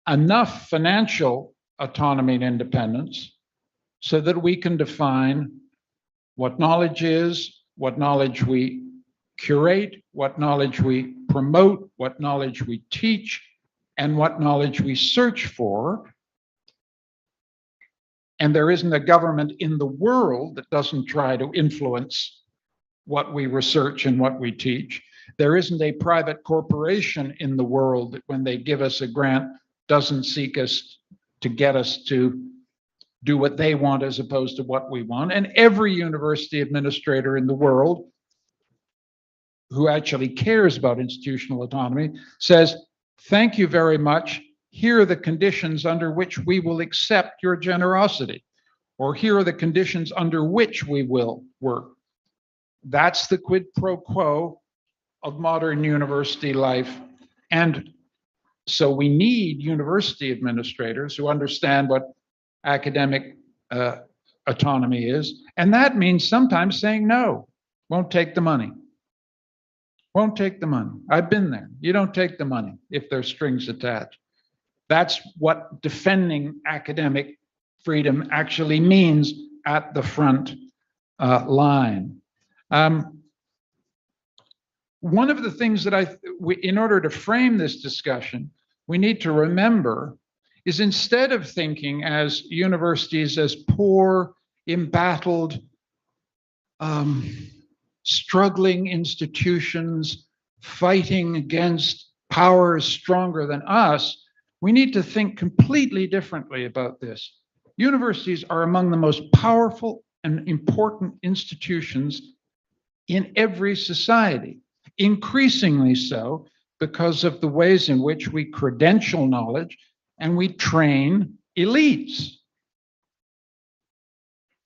enough financial autonomy and independence so that we can define what knowledge is, what knowledge we curate, what knowledge we promote, what knowledge we teach, and what knowledge we search for. And there isn't a government in the world that doesn't try to influence what we research and what we teach. There isn't a private corporation in the world that when they give us a grant doesn't seek us to get us to do what they want as opposed to what we want. And every university administrator in the world who actually cares about institutional autonomy says, thank you very much. Here are the conditions under which we will accept your generosity, or here are the conditions under which we will work. That's the quid pro quo of modern university life. And so we need university administrators who understand what academic autonomy is. And that means sometimes saying no, won't take the money. Won't take the money. I've been there. You don't take the money if there's strings attached. That's what defending academic freedom actually means at the front line. One of the things that in order to frame this discussion, we need to remember is instead of thinking as universities as poor, embattled, struggling institutions fighting against powers stronger than us, we need to think completely differently about this. Universities are among the most powerful and important institutions in every society, increasingly so because of the ways in which we credential knowledge and we train elites.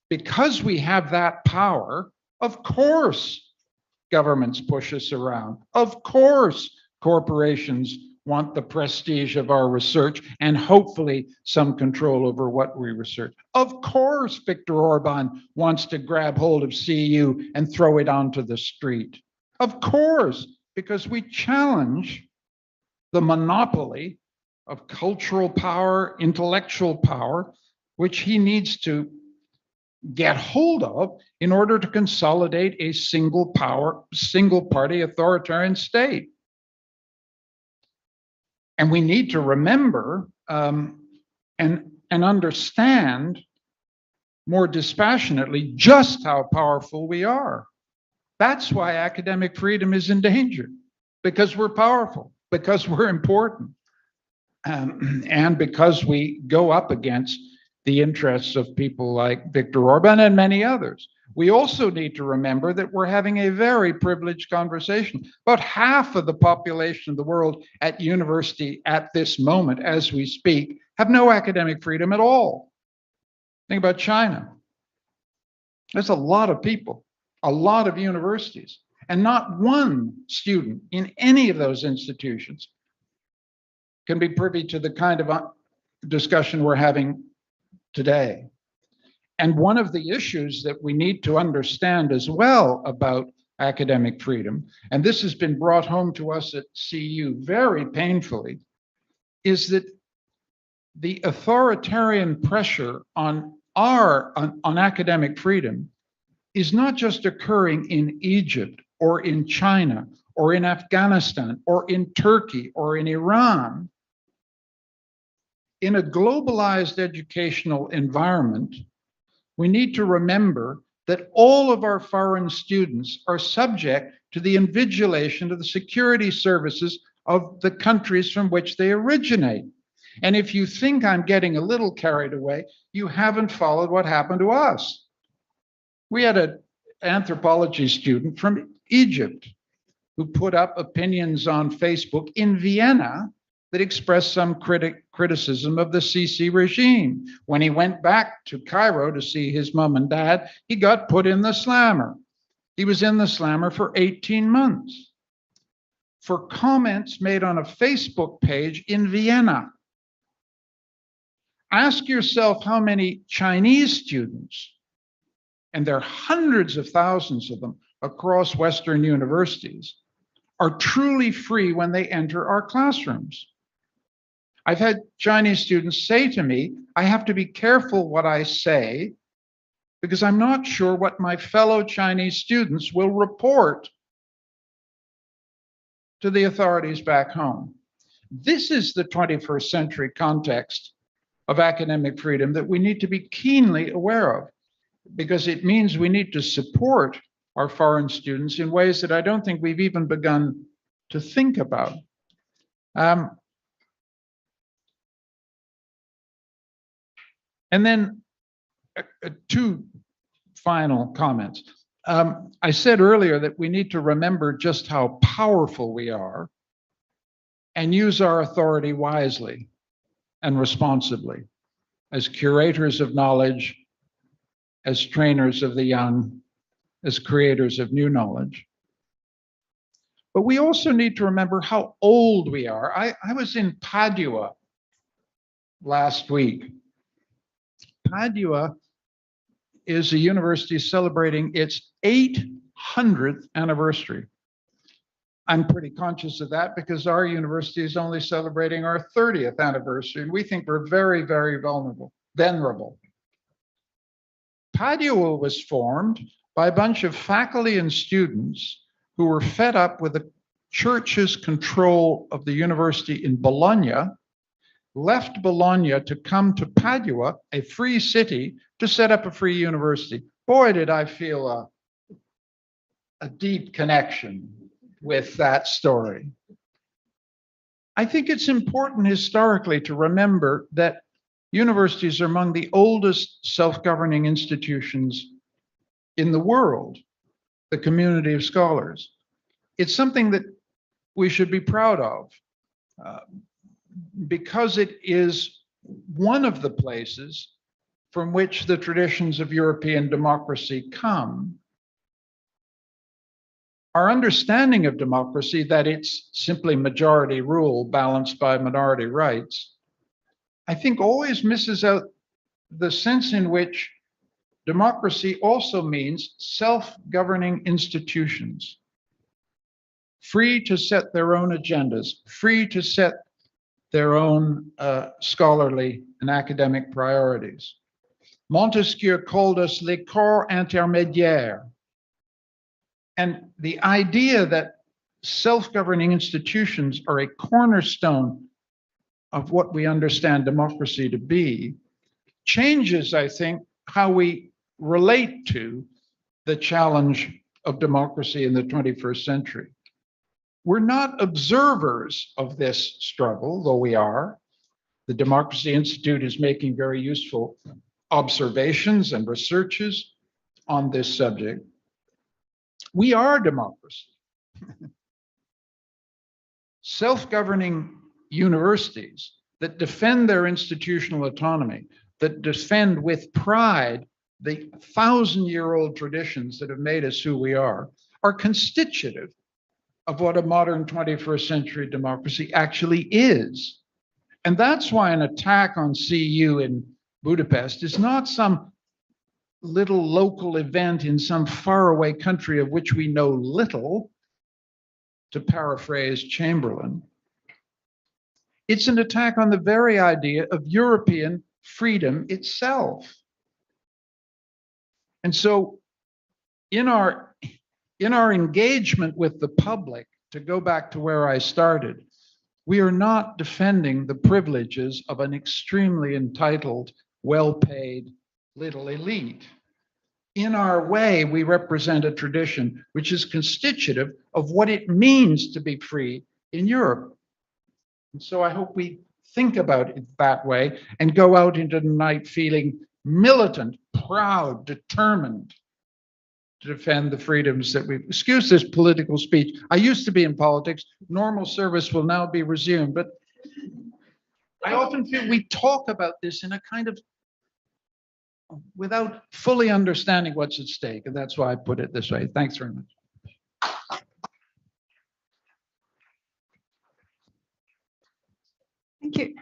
Because we have that power, of course, governments push us around. Of course, corporations want the prestige of our research and hopefully some control over what we research. Of course, Viktor Orban wants to grab hold of CEU and throw it onto the street. Of course, because we challenge the monopoly of cultural power, intellectual power, which he needs to get hold of in order to consolidate a single power, single party authoritarian state. And we need to remember and understand more dispassionately just how powerful we are. That's why academic freedom is in danger, because we're powerful, because we're important, and because we go up against the interests of people like Viktor Orban and many others. We also need to remember that we're having a very privileged conversation. About half of the population of the world at university at this moment, as we speak, have no academic freedom at all. Think about China. There's a lot of people, a lot of universities, and not one student in any of those institutions can be privy to the kind of discussion we're having today. And one of the issues that we need to understand as well about academic freedom, and this has been brought home to us at CU very painfully, is that the authoritarian pressure on academic freedom is not just occurring in Egypt or in China or in Afghanistan or in Turkey or in Iran. In a globalized educational environment, we need to remember that all of our foreign students are subject to the invigilation of the security services of the countries from which they originate. And if you think I'm getting a little carried away, you haven't followed what happened to us. We had an anthropology student from Egypt who put up opinions on Facebook in Vienna that expressed some criticism of the Sisi regime. When he went back to Cairo to see his mom and dad, he got put in the slammer. He was in the slammer for 18 months for comments made on a Facebook page in Vienna. Ask yourself how many Chinese students, and there are hundreds of thousands of them across Western universities, are truly free when they enter our classrooms. I've had Chinese students say to me, I have to be careful what I say because I'm not sure what my fellow Chinese students will report to the authorities back home. This is the 21st century context of academic freedom that we need to be keenly aware of, because it means we need to support our foreign students in ways that I don't think we've even begun to think about. And then two final comments. I said earlier that we need to remember just how powerful we are and use our authority wisely and responsibly as curators of knowledge, as trainers of the young, as creators of new knowledge. But we also need to remember how old we are. I was in Padua last week. Padua is a university celebrating its 800th anniversary. I'm pretty conscious of that because our university is only celebrating our 30th anniversary, and we think we're very, very venerable. Padua was formed by a bunch of faculty and students who were fed up with the church's control of the university in Bologna, left Bologna to come to Padua, a free city, to set up a free university. Boy, did I feel a deep connection with that story. I think it's important historically to remember that universities are among the oldest self-governing institutions in the world, the community of scholars. It's something that we should be proud of because it is one of the places from which the traditions of European democracy come. Our understanding of democracy, that it's simply majority rule balanced by minority rights, I think always misses out the sense in which democracy also means self-governing institutions, free to set their own agendas, free to set their own scholarly and academic priorities. Montesquieu called us les corps intermédiaires. And the idea that self-governing institutions are a cornerstone of what we understand democracy to be changes, I think, how we relate to the challenge of democracy in the 21st century. We're not observers of this struggle, though we are. The Democracy Institute is making very useful observations and researches on this subject. We are democracy. Self-governing universities that defend their institutional autonomy, that defend with pride the 1,000-year-old traditions that have made us who we are constitutive of what a modern 21st century democracy actually is. And that's why an attack on CU in Budapest is not some little local event in some faraway country of which we know little, to paraphrase Chamberlain. It's an attack on the very idea of European freedom itself. And so in our engagement with the public, to go back to where I started, we are not defending the privileges of an extremely entitled, well-paid little elite. In our way, we represent a tradition which is constitutive of what it means to be free in Europe. And so I hope we think about it that way and go out into the night feeling militant, proud, determined to defend the freedoms that we've. Excuse this political speech. I used to be in politics. Normal service will now be resumed. But I often feel we talk about this in a kind of without fully understanding what's at stake. And that's why I put it this way. Thanks very much.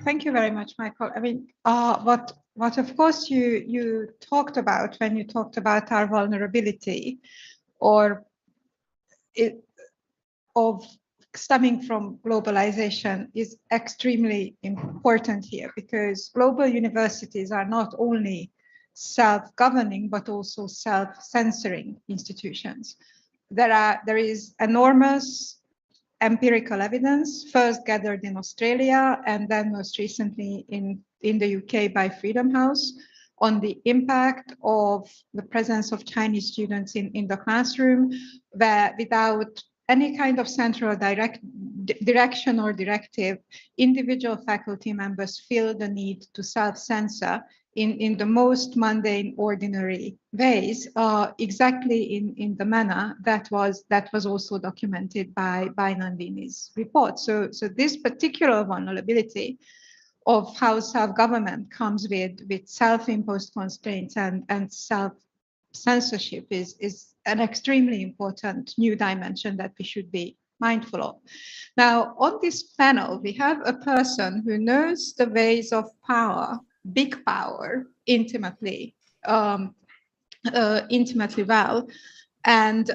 Thank you very much, Michael. I mean, what of course you talked about when you talked about our vulnerability, or of stemming from globalization, is extremely important here, because global universities are not only self-governing but also self-censoring institutions. There is enormous empirical evidence, first gathered in Australia and then most recently in the UK by Freedom House, on the impact of the presence of Chinese students in the classroom, where without any kind of central direction or directive, individual faculty members feel the need to self-censor in the most mundane, ordinary ways, exactly in the manner that was also documented by Nandini's report. So this particular vulnerability of how self-government comes with self-imposed constraints and self-censorship is an extremely important new dimension that we should be mindful of. Now, on this panel, we have a person who knows the ways of power, big power, intimately well. And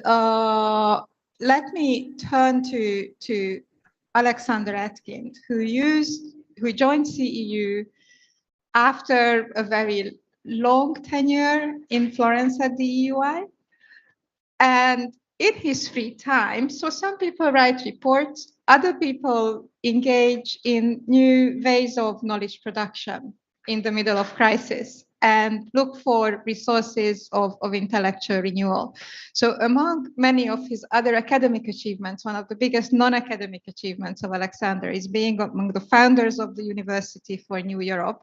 let me turn to Alexander Atkind, who joined CEU after a very long tenure in Florence at the EUI. And in his free time, so some people write reports, other people engage in new ways of knowledge production in the middle of crisis and look for resources of intellectual renewal. So among many of his other academic achievements, one of the biggest non-academic achievements of Alexander is being among the founders of the University for New Europe,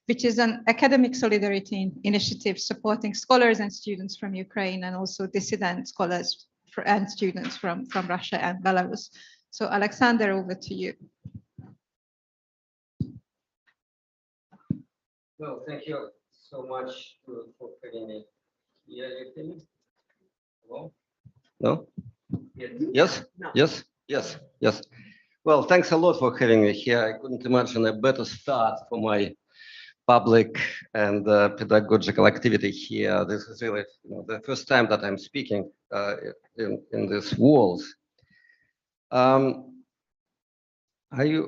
which is an academic solidarity initiative supporting scholars and students from Ukraine and also dissident scholars and students from Russia and Belarus. So Alexander, over to you. Well, thank you so much for having me here. You hear me? Hello? No? Yes? No. Yes? Yes? Yes. Well, thanks a lot for having me here. I couldn't imagine a better start for my public and pedagogical activity here. This is really the first time that I'm speaking in this world. I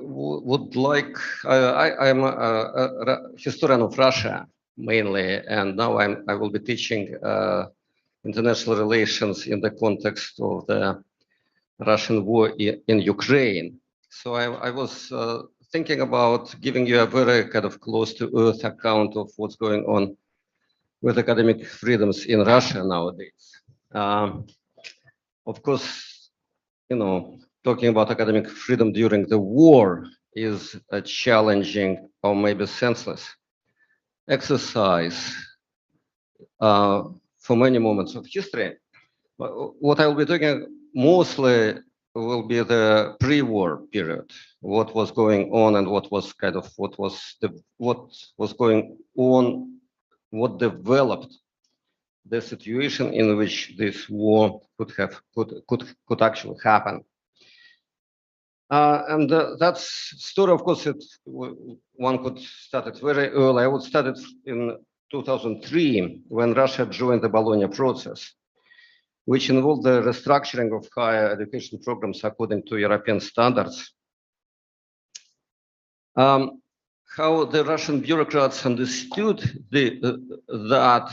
would like, I'm a historian of Russia mainly, and now I will be teaching international relations in the context of the Russian war in Ukraine. So I was thinking about giving you a very kind of close to earth account of what's going on with academic freedoms in Russia nowadays. Of course, talking about academic freedom during the war is a challenging or maybe senseless exercise for many moments of history. What I'll be talking mostly will be the pre-war period, what was going on and what was going on, what developed the situation in which this war could actually happen. And that story, of course, one could start it very early. I would start it in 2003 when Russia joined the Bologna process, which involved the restructuring of higher education programs according to European standards. How the Russian bureaucrats understood that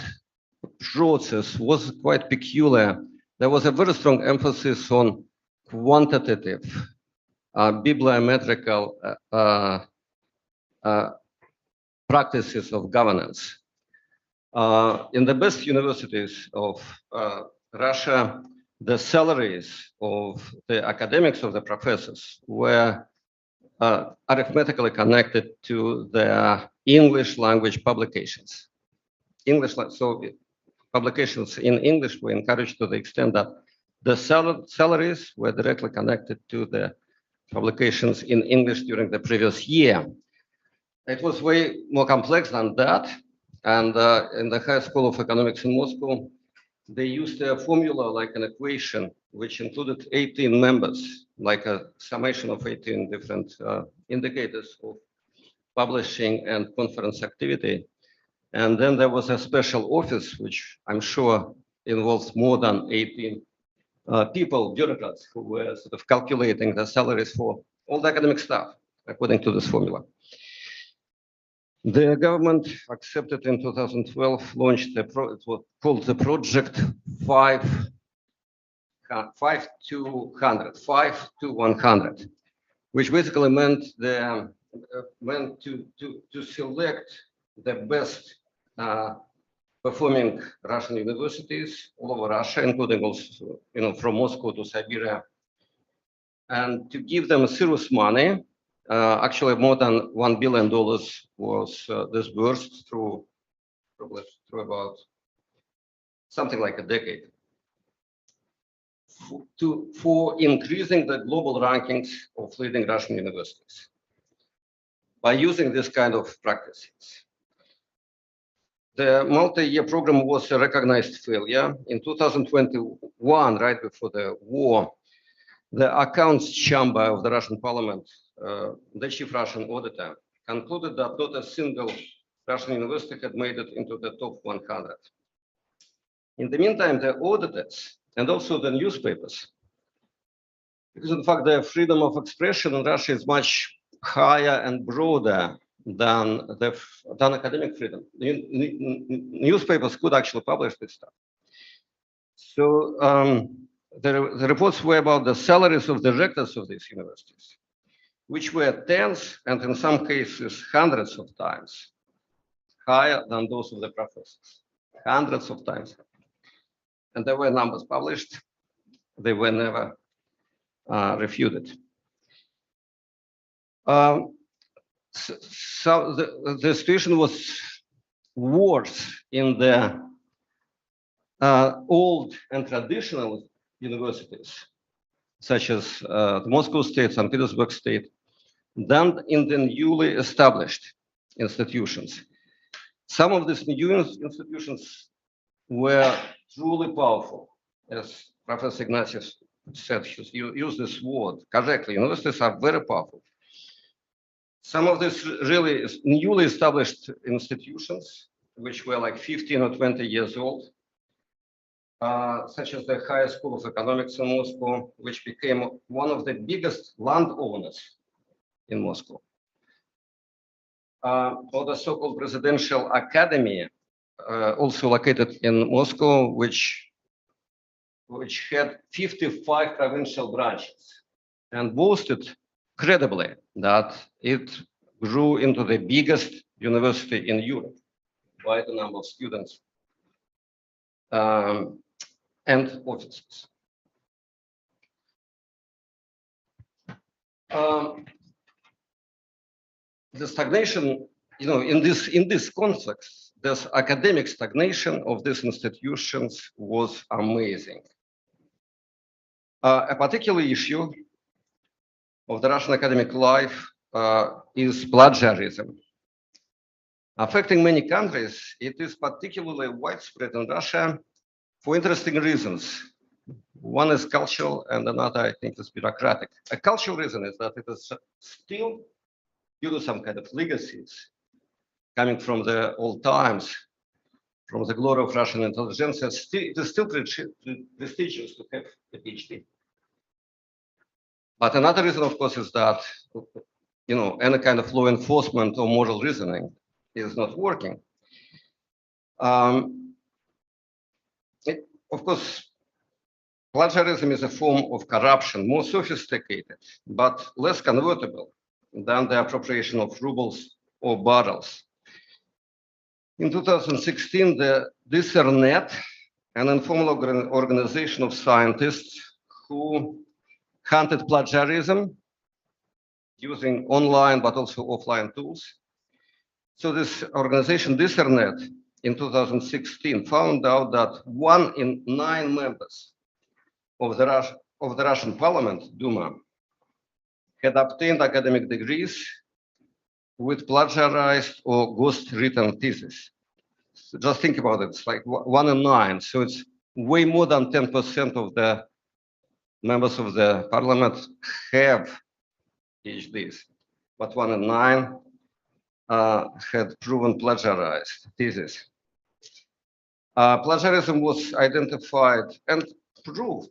process was quite peculiar. There was a very strong emphasis on quantitative, bibliometrical practices of governance. In the best universities of Russia, the salaries of the academics, of the professors, were arithmetically connected to their English language publications. So publications in English were encouraged to the extent that the salaries were directly connected to the publications in English during the previous year. It was way more complex than that. And in the High School of Economics in Moscow, they used a formula like an equation, which included 18 members, like a summation of 18 different indicators of publishing and conference activity. And then there was a special office, which I'm sure involves more than 18 people, bureaucrats, who were sort of calculating the salaries for all the academic staff according to this formula. The government accepted in 2012, launched it was called the Project 5 to 100, which basically meant to select the best performing Russian universities all over Russia, including also, from Moscow to Siberia, and to give them serious money. Actually, more than $1 billion was disbursed through about something like a decade for increasing the global rankings of leading Russian universities by using this kind of practices. The multi-year program was a recognized failure. In 2021, right before the war, the accounts chamber of the Russian parliament, the chief Russian auditor, concluded that not a single Russian university had made it into the top 100. In the meantime, the auditors and also the newspapers, because in fact the freedom of expression in Russia is much higher and broader than academic freedom. Newspapers could actually publish this stuff. So the reports were about the salaries of the rectors of these universities, which were tens and in some cases hundreds of times higher than those of the professors, hundreds of times. And there were numbers published. They were never refuted. So the situation was worse in the old and traditional universities, such as the Moscow State, St. Petersburg State, than in the newly established institutions. Some of these new institutions were truly powerful, as Professor Ignatius said, he used this word correctly. Universities are very powerful. Some of these really newly established institutions, which were like 15 or 20 years old, such as the Higher School of Economics in Moscow, which became one of the biggest landowners in Moscow, or the so-called Presidential Academy, also located in Moscow, which had 55 provincial branches and boasted credibly that it grew into the biggest university in Europe by the number of students and offices. The stagnation, in this context, this academic stagnation of these institutions was amazing. A particular issue of the Russian academic life is plagiarism. Affecting many countries, it is particularly widespread in Russia for interesting reasons. One is cultural and another, I think, is bureaucratic. A cultural reason is that it is still, due to some kind of legacies coming from the old times, from the glory of Russian intelligentsia, it is still prestigious to have a PhD. But another reason, of course, is that any kind of law enforcement or moral reasoning is not working. Of course, plagiarism is a form of corruption, more sophisticated, but less convertible than the appropriation of rubles or barrels. In 2016, the Discernet, an informal organization of scientists who hunted plagiarism using online but also offline tools. So this organization, Discernet, in 2016 found out that 1 in 9 members of the Russian parliament, Duma, had obtained academic degrees with plagiarized or ghost-written theses. So just think about it, it's like 1 in 9. So it's way more than 10% of the members of the parliament have PhDs, but 1 in 9 had proven plagiarized theses. Plagiarism was identified and proved,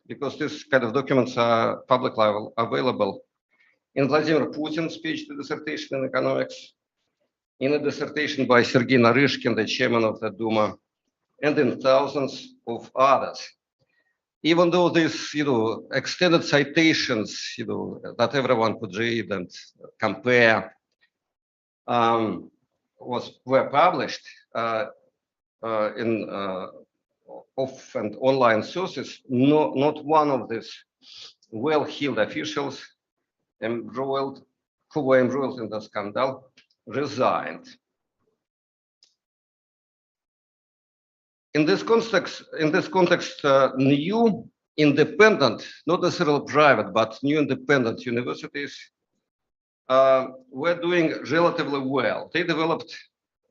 because these kind of documents are publicly available, in Vladimir Putin's PhD dissertation in economics, in a dissertation by Sergei Naryshkin, the chairman of the Duma, and in thousands of others. Even though these, extended citations, that everyone could read and compare, were published in off and online sources, not one of these well-heeled officials who were embroiled in the scandal resigned. In this context, new independent, not necessarily private, but new independent universities were doing relatively well. They developed,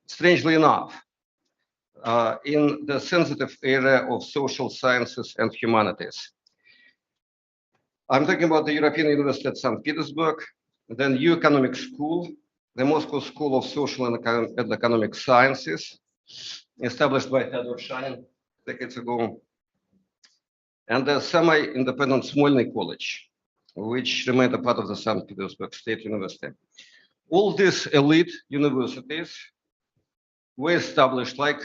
strangely enough, in the sensitive area of social sciences and humanities. I'm talking about the European University at St. Petersburg, the New Economic School, the Moscow School of Social and Economic Sciences, established by Theodor Shanin decades ago, and the semi-independent Smolny College, which remained a part of the St. Petersburg State University. All these elite universities were established like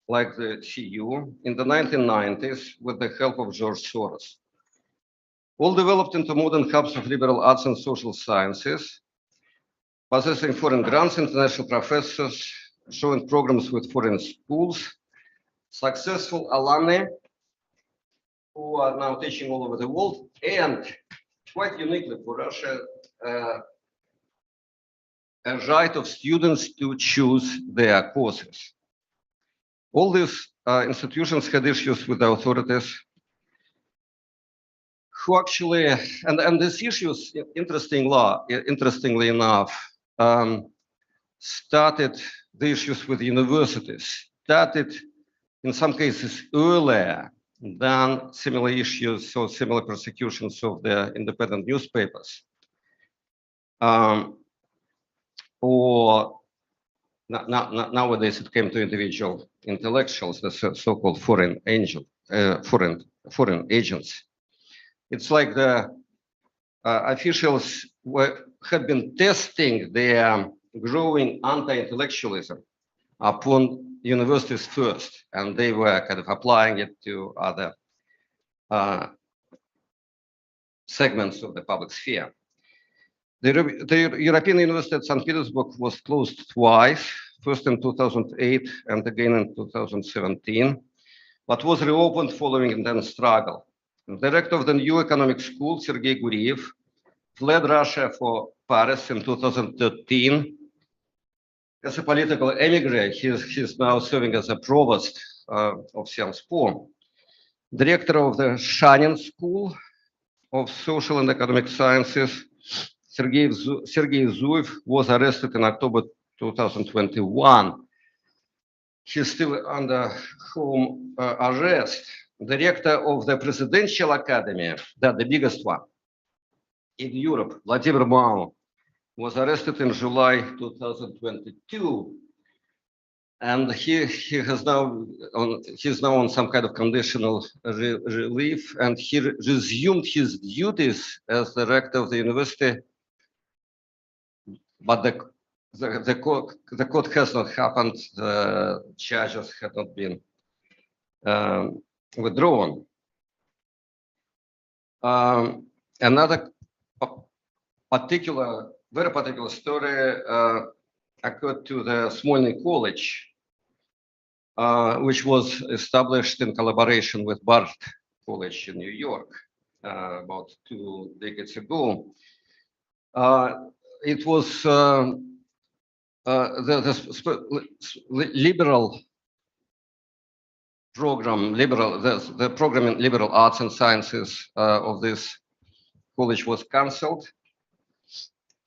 the CU in the 1990s with the help of George Soros. All developed into modern hubs of liberal arts and social sciences, possessing foreign grants, international professors, showing programs with foreign schools, successful alumni who are now teaching all over the world, and quite uniquely for Russia, a right of students to choose their courses. All these institutions had issues with the authorities who actually, and these issues, interestingly enough, started the issues with universities, started in some cases earlier than similar issues or similar persecutions of the independent newspapers. Or nowadays it came to individual intellectuals, the so-called foreign agents. It's like the officials had been testing their growing anti-intellectualism upon universities first, and they were kind of applying it to other segments of the public sphere. The European University at St. Petersburg was closed twice, first in 2008 and again in 2017, but was reopened following intense struggle. The director of the New Economic School, Sergei Guriev, fled Russia for Paris in 2013. As a political emigre, he's now serving as a provost of Sciences Po. Director of the Shanin School of Social and Economic Sciences, Sergei Zuev, was arrested in October 2021. He's still under home arrest. Director of the Presidential Academy, the biggest one in Europe, Vladimir Mao, was arrested in July 2022, and he's now on some kind of conditional relief, and he resumed his duties as the rector of the university. But the court has not happened. The charges have not been withdrawn. Another very particular story occurred to the Smolny College, which was established in collaboration with Barth College in New York about 2 decades ago. It was the liberal program, the program in liberal arts and sciences of this college was cancelled,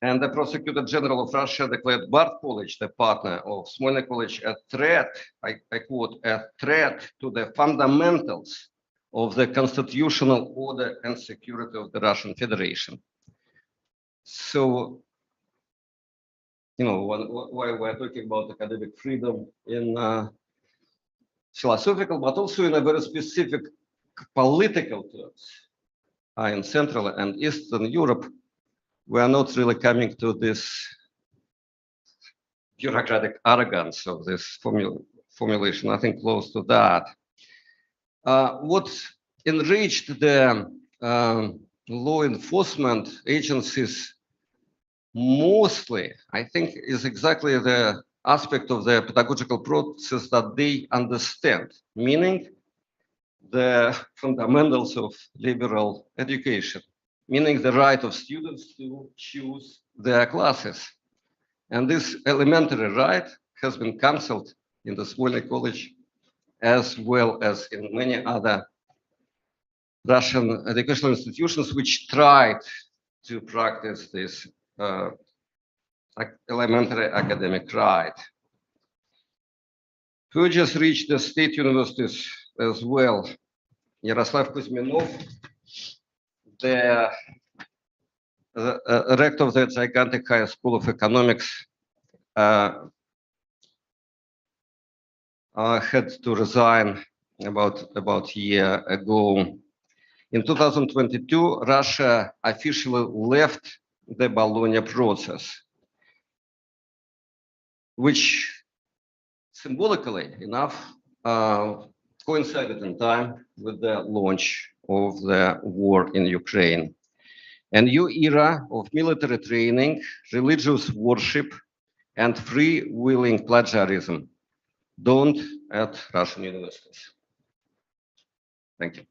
and the Prosecutor General of Russia declared Barth College, the partner of Smolny College, a threat, I quote, a threat to the fundamentals of the constitutional order and security of the Russian Federation. So, why we're talking about academic freedom in philosophical, but also in a very specific political terms. In Central and Eastern Europe, we are not really coming to this bureaucratic arrogance of this formulation, nothing close to that. What enriched the law enforcement agencies mostly, I think, is exactly the aspect of the pedagogical process that they understand, meaning the fundamentals of liberal education, meaning the right of students to choose their classes. And this elementary right has been cancelled in the Smolny College as well as in many other Russian educational institutions which tried to practice this elementary academic right. Who just reached the state universities as well? Yaroslav Kuzminov, the rector of the gigantic High School of Economics, had to resign about a year ago. In 2022, Russia officially left the Bologna process, which symbolically enough coincided in time with the launch of the war in Ukraine. A new era of military training, religious worship, and free-willing plagiarism dawned at Russian universities. Thank you.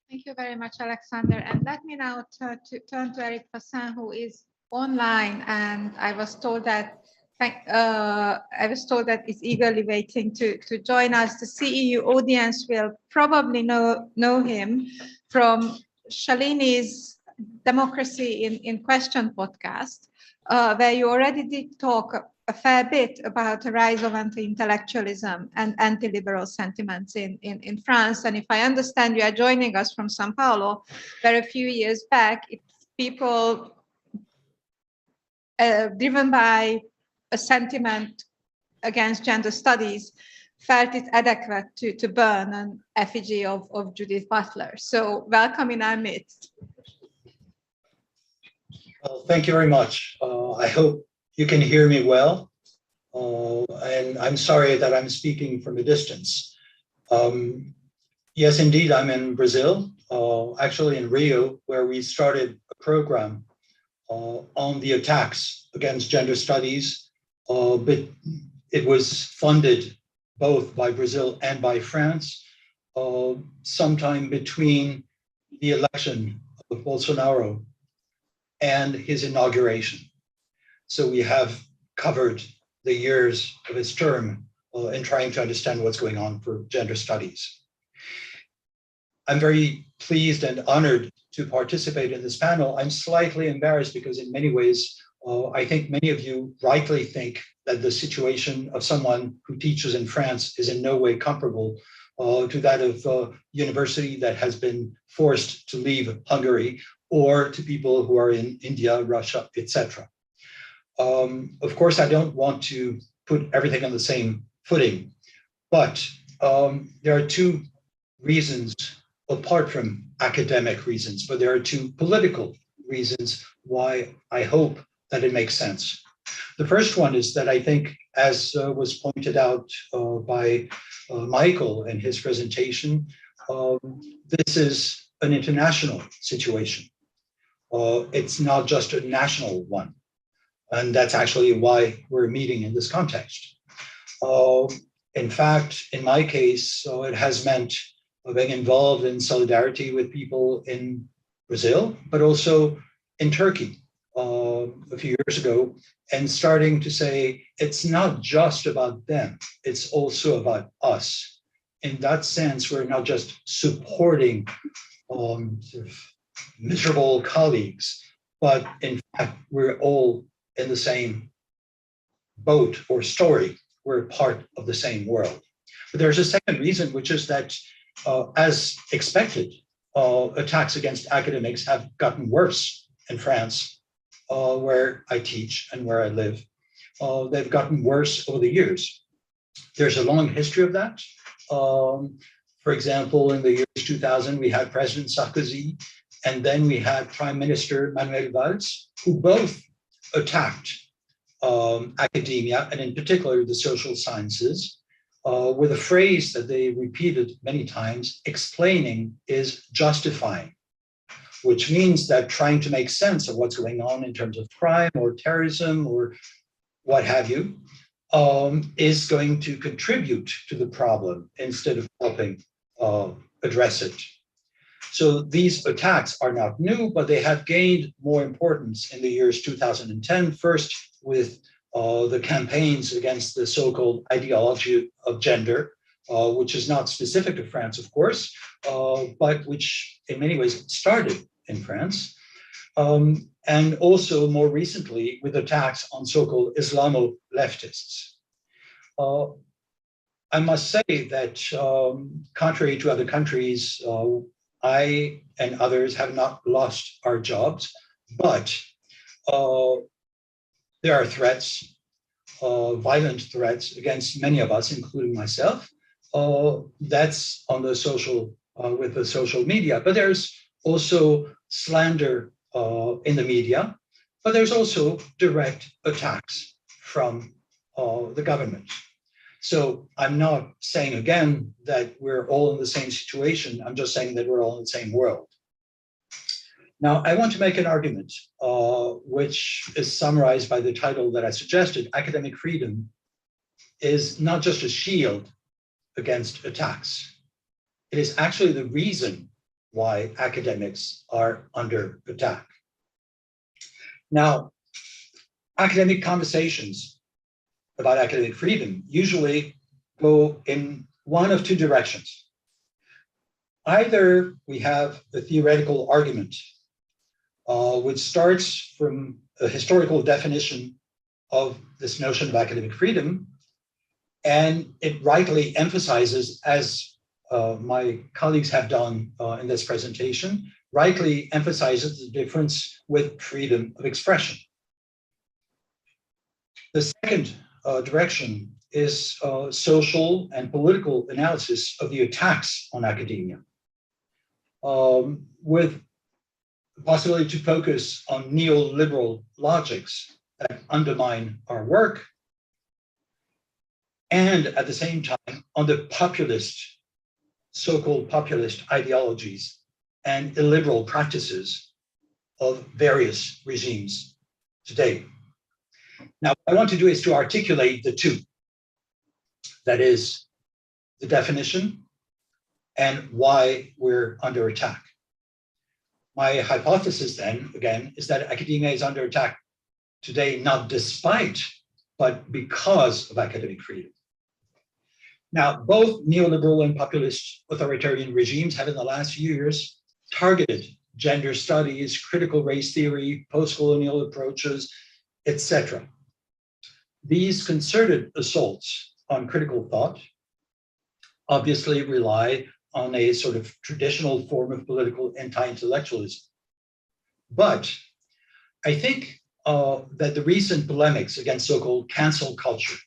Thank you very much, Alexander. And let me now turn to Eric Fassin, who is online, and I was told that is eagerly waiting to join us. The CEU audience will probably know him from Shalini's Democracy in Question podcast, where you already did talk a fair bit about the rise of anti-intellectualism and anti-liberal sentiments in France. And if I understand, you are joining us from São Paulo, where a few years back, people driven by a sentiment against gender studies felt it adequate to burn an effigy of Judith Butler. So welcome in our midst. Well, thank you very much. I hope you can hear me well. And I'm sorry that I'm speaking from a distance. Yes, indeed, I'm in Brazil, actually in Rio, where we started a program on the attacks against gender studies, but it was funded both by Brazil and by France sometime between the election of Bolsonaro and his inauguration. So we have covered the years of his term in trying to understand what's going on for gender studies. I'm very pleased and honored to participate in this panel. I'm slightly embarrassed because in many ways, I think many of you rightly think that the situation of someone who teaches in France is in no way comparable to that of a university that has been forced to leave Hungary, or to people who are in India, Russia, etc. Of course, I don't want to put everything on the same footing, but there are two reasons, apart from academic reasons, but there are two political reasons why I hope that it makes sense. The first one is that I think, as was pointed out by Michael in his presentation, this is an international situation. It's not just a national one. And that's actually why we're meeting in this context. In fact, in my case, it has meant being involved in solidarity with people in Brazil, but also in Turkey a few years ago, and starting to say, it's not just about them, it's also about us. In that sense, we're not just supporting sort of miserable colleagues, but in fact, we're all in the same boat or story. We're part of the same world. But there's a second reason, which is that, as expected, attacks against academics have gotten worse in France, where I teach and where I live. They've gotten worse over the years. There's a long history of that. For example, in the years 2000, we had President Sarkozy and then we had Prime Minister Manuel Valls, who both attacked academia, and in particular the social sciences, with a phrase that they repeated many times: explaining is justifying, which means that trying to make sense of what's going on in terms of crime or terrorism or what have you is going to contribute to the problem instead of helping address it. So these attacks are not new, but they have gained more importance in the years 2010, first with the campaigns against the so-called ideology of gender, which is not specific to France, of course, but which in many ways started in France. And also more recently with attacks on so-called Islamo-leftists. I must say that contrary to other countries, I and others have not lost our jobs, but there are threats, violent threats against many of us, including myself. That's on the social, with the social media, but there's also slander in the media, but there's also direct attacks from the government. So I'm not saying again that we're all in the same situation. I'm just saying that we're all in the same world. Now, I want to make an argument, which is summarized by the title that I suggested. Academic freedom is not just a shield against attacks. It is actually the reason why academics are under attack. Now, academic conversations about academic freedom usually go in one of two directions. Either we have a theoretical argument, which starts from a historical definition of this notion of academic freedom, and it rightly emphasizes, as my colleagues have done in this presentation, rightly emphasizes the difference with freedom of expression. The second direction is social and political analysis of the attacks on academia, with the possibility to focus on neoliberal logics that undermine our work, and at the same time on the populist, so-called populist ideologies and illiberal practices of various regimes today. Now, what I want to do is to articulate the two. That is, the definition and why we're under attack. My hypothesis then, again, is that academia is under attack today, not despite, but because of academic freedom. Now, both neoliberal and populist authoritarian regimes have in the last few years targeted gender studies, critical race theory, post-colonial approaches, etc. These concerted assaults on critical thought obviously rely on a sort of traditional form of political anti-intellectualism. But I think that the recent polemics against so-called cancel culture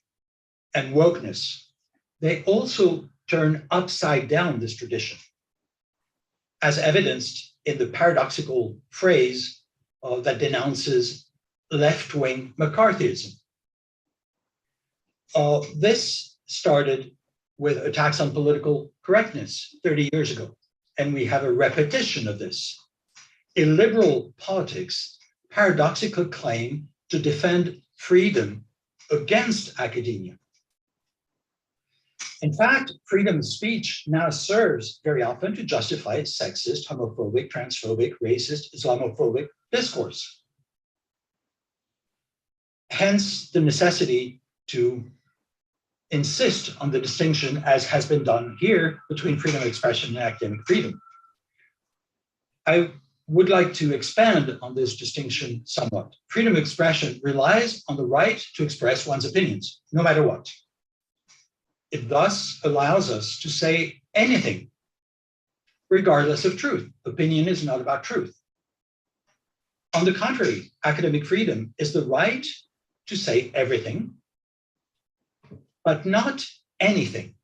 and wokeness, they also turn upside down this tradition, as evidenced in the paradoxical phrase that denounces left-wing McCarthyism. This started with attacks on political correctness 30 years ago, and we have a repetition of this. Illiberal politics paradoxically claim to defend freedom against academia. In fact, freedom of speech now serves very often to justify sexist, homophobic, transphobic, racist, Islamophobic discourse. Hence the necessity to insist on the distinction, as has been done here, between freedom of expression and academic freedom. I would like to expand on this distinction somewhat. Freedom of expression relies on the right to express one's opinions, no matter what. It thus allows us to say anything, regardless of truth. Opinion is not about truth. On the contrary, academic freedom is the right to say everything, but not anything.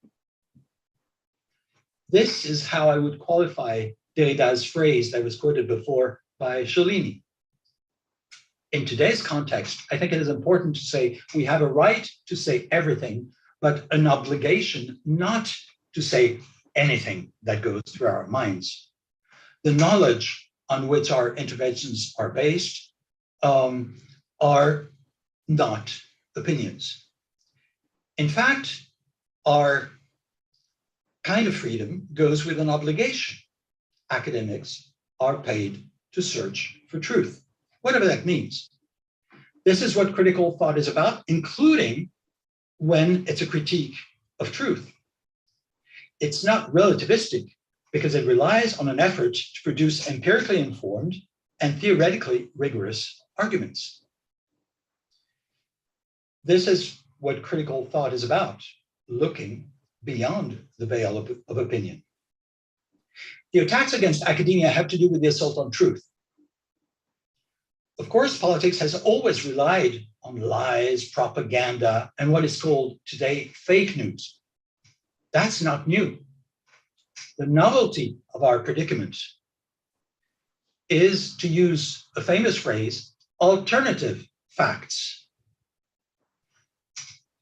This is how I would qualify Derrida's phrase that was quoted before by Cellini. In today's context, I think it is important to say we have a right to say everything, but an obligation not to say anything that goes through our minds. The knowledge on which our interventions are based are not opinions. In fact, our kind of freedom goes with an obligation. Academics are paid to search for truth, whatever that means. This is what critical thought is about, including when it's a critique of truth. It's not relativistic because it relies on an effort to produce empirically informed and theoretically rigorous arguments. This is what critical thought is about, looking beyond the veil of opinion. The attacks against academia have to do with the assault on truth. Of course, politics has always relied on lies, propaganda, and what is called today fake news. That's not new. The novelty of our predicament is, to use a famous phrase, alternative facts.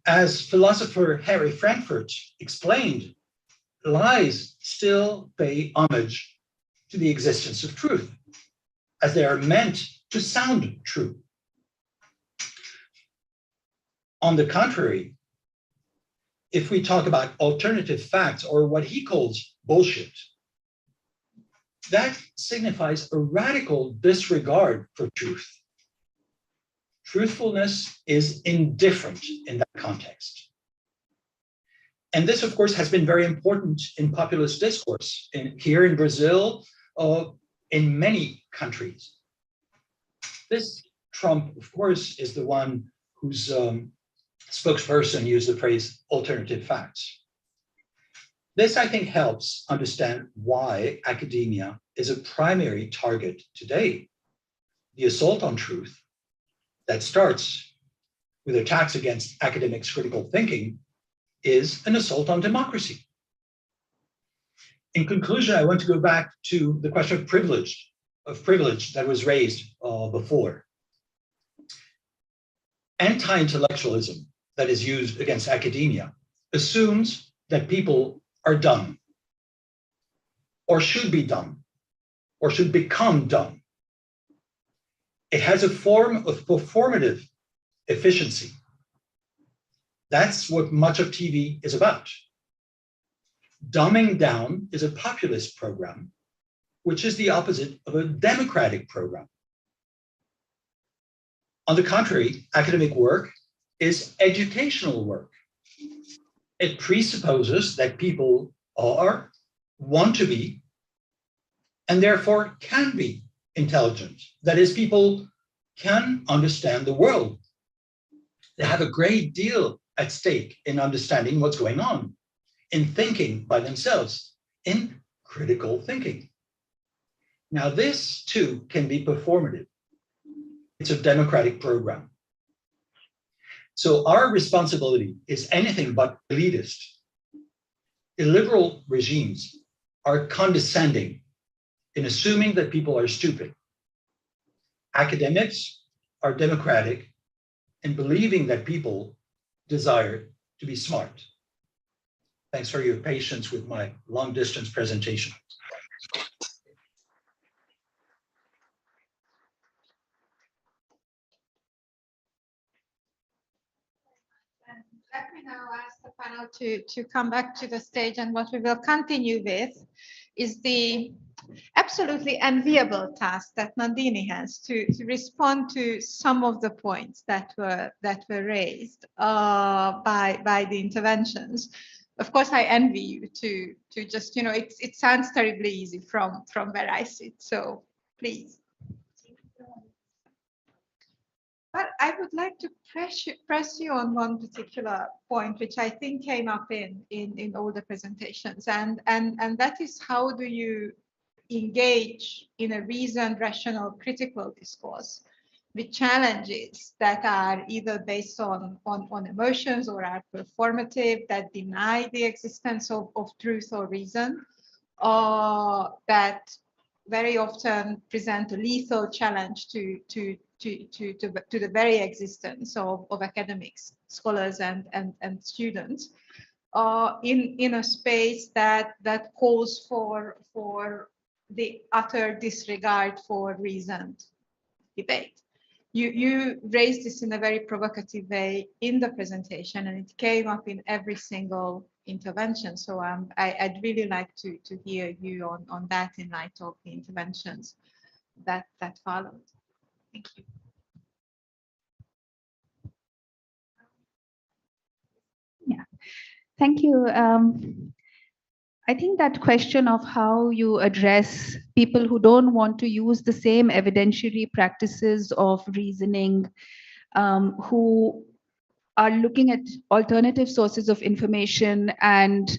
As philosopher Harry Frankfurt explained, lies still pay homage to the existence of truth, as they are meant to sound true. On the contrary, if we talk about alternative facts, or what he calls bullshit, that signifies a radical disregard for truth. Truthfulness is indifferent in that context. And this, of course, has been very important in populist discourse, here in Brazil, in many countries. This Trump, of course, is the one whose spokesperson used the phrase alternative facts. This, I think, helps understand why academia is a primary target today. The assault on truth that starts with attacks against academics' critical thinking is an assault on democracy. In conclusion, I want to go back to the question of privilege that was raised before. Anti-intellectualism that is used against academia assumes that people are dumb, or should be dumb, or should become dumb. It has a form of performative efficiency. That's what much of TV is about. Dumbing down is a populist program, which is the opposite of a democratic program. On the contrary, academic work is educational work. It presupposes that people are, want to be, and therefore can be intelligent. That is, people can understand the world. They have a great deal at stake in understanding what's going on, in thinking by themselves, in critical thinking. Now, this too can be performative. It's a democratic program. So our responsibility is anything but elitist. Illiberal regimes are condescending in assuming that people are stupid. Academics are democratic in believing that people desire to be smart. Thanks for your patience with my long distance presentation. Let me now ask the panel to come back to the stage, and what we will continue with is the absolutely enviable task that Nandini has to respond to some of the points that were raised by the interventions. Of course, I envy you to just, it sounds terribly easy from where I sit. So please. But I would like to press you on one particular point, which I think came up in all the presentations, and that is, how do you engage in a reasoned, rational, critical discourse with challenges that are either based on emotions or are performative, that deny the existence of truth or reason, that very often present a lethal challenge to the very existence of academics, scholars, and students, in a space that calls for the utter disregard for reasoned debate. You raised this in a very provocative way in the presentation, and it came up in every single intervention. So I'd really like to hear you on that in light of the interventions that followed. Thank you. Yeah, thank you. I think that question of how you address people who don't want to use the same evidentiary practices of reasoning, who are looking at alternative sources of information, and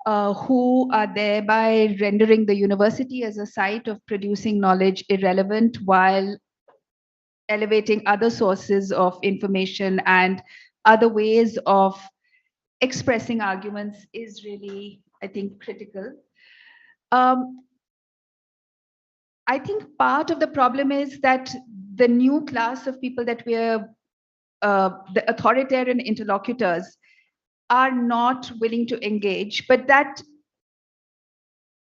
who are thereby rendering the university as a site of producing knowledge irrelevant while elevating other sources of information and other ways of expressing arguments is really, I think, critical. I think part of the problem is that the new class of people that we're, the authoritarian interlocutors, are not willing to engage. But that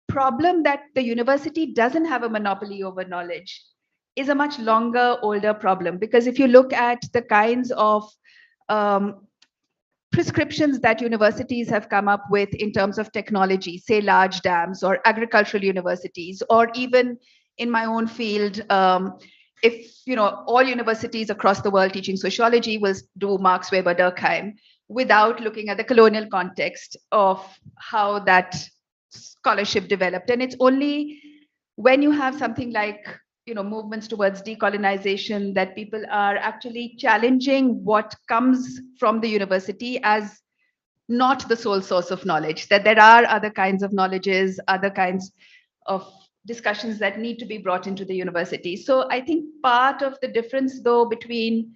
problem that the university doesn't have a monopoly over knowledge is a much longer, older problem. Because if you look at the kinds of prescriptions that universities have come up with in terms of technology, say large dams or agricultural universities, or even in my own field, if all universities across the world teaching sociology will do Marx, Weber, Durkheim without looking at the colonial context of how that scholarship developed. And it's only when you have something like movements towards decolonization that people are actually challenging what comes from the university as not the sole source of knowledge, that there are other kinds of knowledges, other kinds of discussions that need to be brought into the university. So I think part of the difference, though, between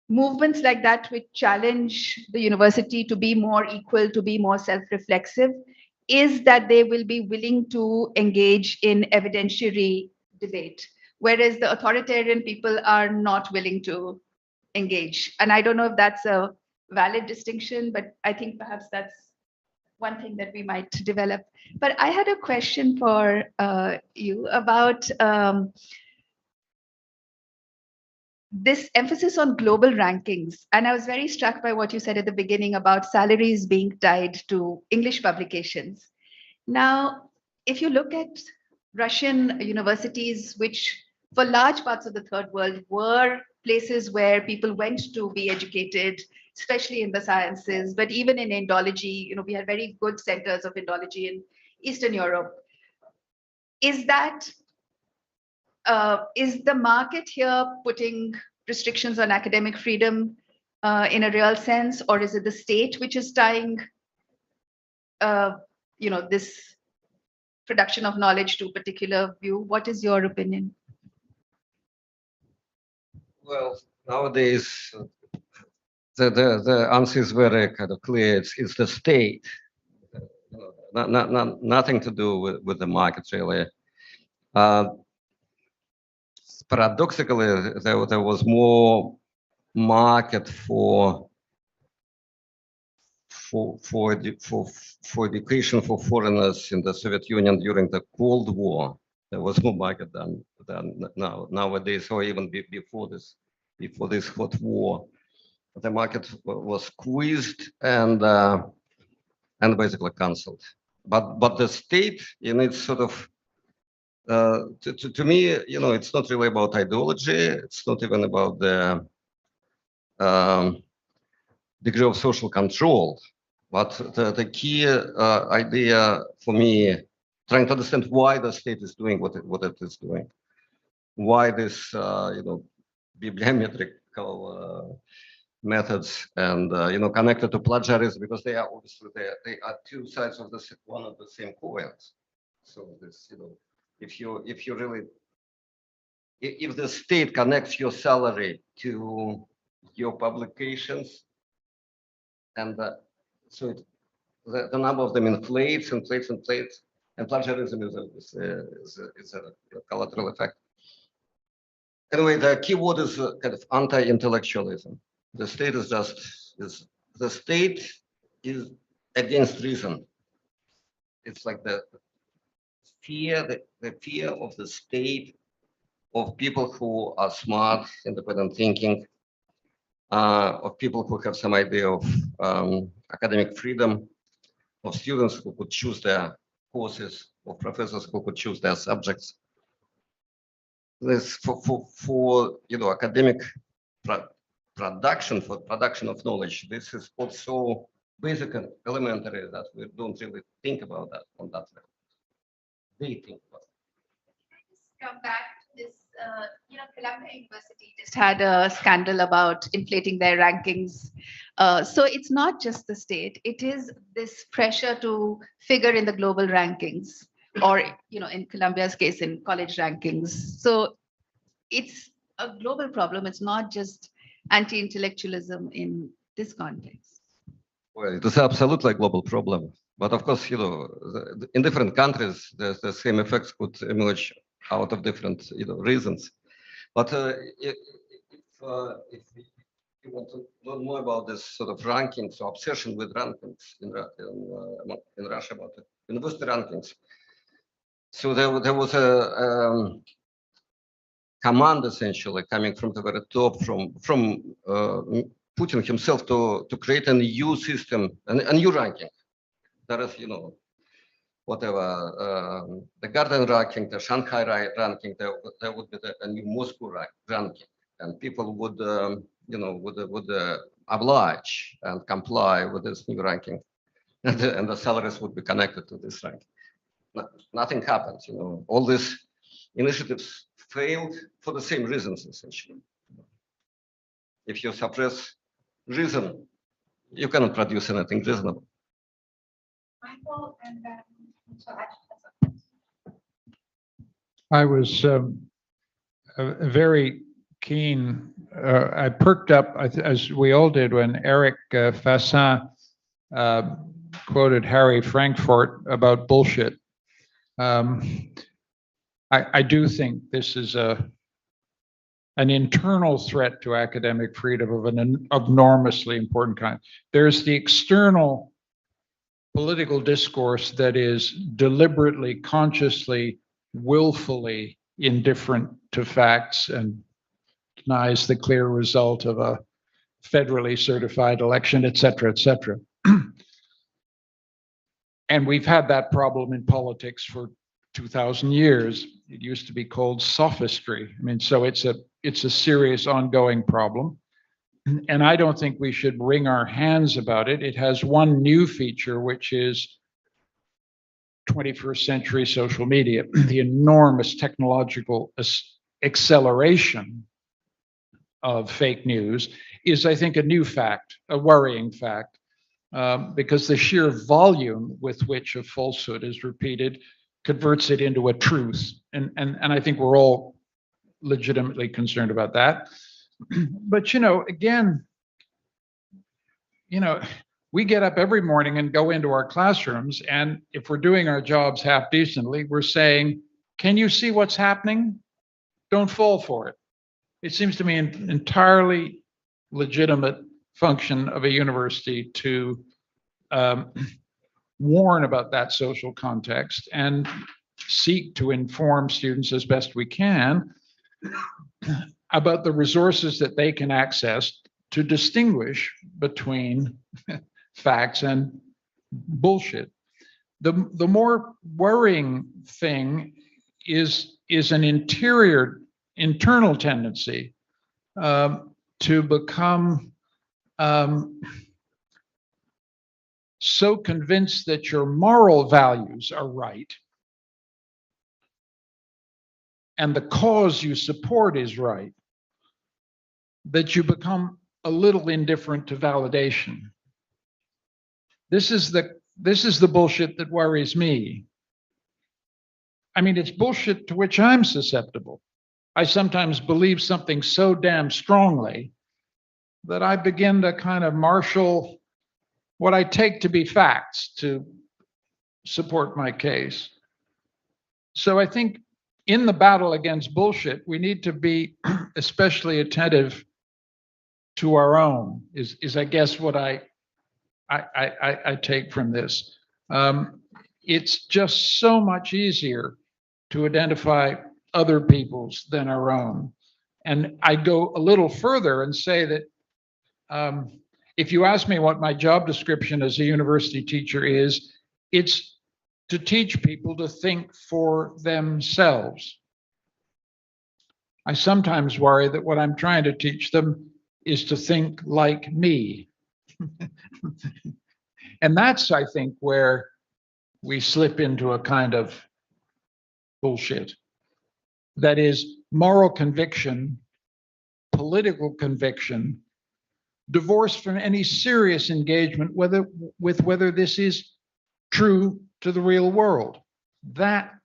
movements like that which challenge the university to be more equal, to be more self-reflexive, is that they will be willing to engage in evidentiary debate, whereas the authoritarian people are not willing to engage. And I don't know if that's a valid distinction, but I think perhaps that's one thing that we might develop. But I had a question for you about this emphasis on global rankings. And I was very struck by what you said at the beginning about salaries being tied to English publications. Now, if you look at Russian universities, which for large parts of the third world were places where people went to be educated, especially in the sciences, but even in Indology, we had very good centers of Indology in Eastern Europe. Is that is the market here putting restrictions on academic freedom in a real sense, or is it the state which is tying, this production of knowledge to a particular view? What is your opinion? Well, nowadays, the answer is very kind of clear. It's the state, nothing to do with the market, really. Paradoxically, there was more market for education for foreigners in the Soviet Union during the Cold War. There was more market than nowadays, or even before this hot war. The market was squeezed and basically cancelled. But the state, in its sort of to me, it's not really about ideology. It's not even about the degree of social control. But the key idea for me, trying to understand why the state is doing what it is doing, why this bibliometrical methods and connected to plagiarism, because they are obviously they are two sides of one of the same coins. So this if the state connects your salary to your publications, and so the number of them inflates, And plagiarism is a collateral effect. Anyway, the key word is kind of anti-intellectualism. The state is the state is against reason. It's like the fear of the state, of people who are smart, independent thinking, of people who have some idea of academic freedom, of students who could choose their courses, of professors who could choose their subjects. This for academic production, for production of knowledge. This is also basic and elementary that we don't really think about that on that level. They think about it. Come back to this, Columbia University just had a scandal about inflating their rankings. So it's not just the state, it is this pressure to figure in the global rankings, or, in Columbia's case, in college rankings. So it's a global problem. It's not just anti-intellectualism in this context. Well, it is absolutely a global problem. But of course, in different countries, the same effects could emerge out of different, reasons. But if you want to learn more about this sort of rankings or obsession with rankings in Russia, about the university rankings, so there was a command essentially coming from the very top, from Putin himself, to create a new system, a new ranking. That is, whatever, the Garden ranking, the Shanghai ranking, there would be a new Moscow ranking, and people would, would oblige and comply with this new ranking, and the salaries would be connected to this ranking. Nothing happened, all these initiatives failed for the same reasons, essentially. If you suppress reason, you cannot produce anything reasonable. Michael, and then I was very keen. I perked up, as we all did, when Eric Fassin quoted Harry Frankfurt about bullshit. I do think this is an internal threat to academic freedom of an enormously important kind. There's the external political discourse that is deliberately, consciously, willfully indifferent to facts and denies the clear result of a federally certified election, et cetera, et cetera. And we've had that problem in politics for 2,000 years. It used to be called sophistry. I mean, so it's a serious ongoing problem. And I don't think we should wring our hands about it. It has one new feature, which is 21st century social media. The enormous technological acceleration of fake news is, I think, a new fact, a worrying fact, because the sheer volume with which a falsehood is repeated converts it into a truth. And I think we're all legitimately concerned about that. But, again, we get up every morning and go into our classrooms, and if we're doing our jobs half decently, we're saying, can you see what's happening? Don't fall for it. It seems to me an entirely legitimate function of a university to warn about that social context and seek to inform students as best we can about the resources that they can access to distinguish between facts and bullshit. The more worrying thing is an internal tendency to become so convinced that your moral values are right and the cause you support is right, that you become a little indifferent to validation. This is the bullshit that worries me. I mean, it's bullshit to which I'm susceptible. I sometimes believe something so damn strongly that I begin to kind of marshal what I take to be facts to support my case. So I think in the battle against bullshit, we need to be especially attentive to our own, is I guess what I take from this. It's just so much easier to identify other people's than our own. And I go a little further and say that if you ask me what my job description as a university teacher is, it's to teach people to think for themselves. I sometimes worry that what I'm trying to teach them is to think like me. And that's, I think, where we slip into a kind of bullshit. That is moral conviction, political conviction, divorced from any serious engagement with whether this is true to the real world. That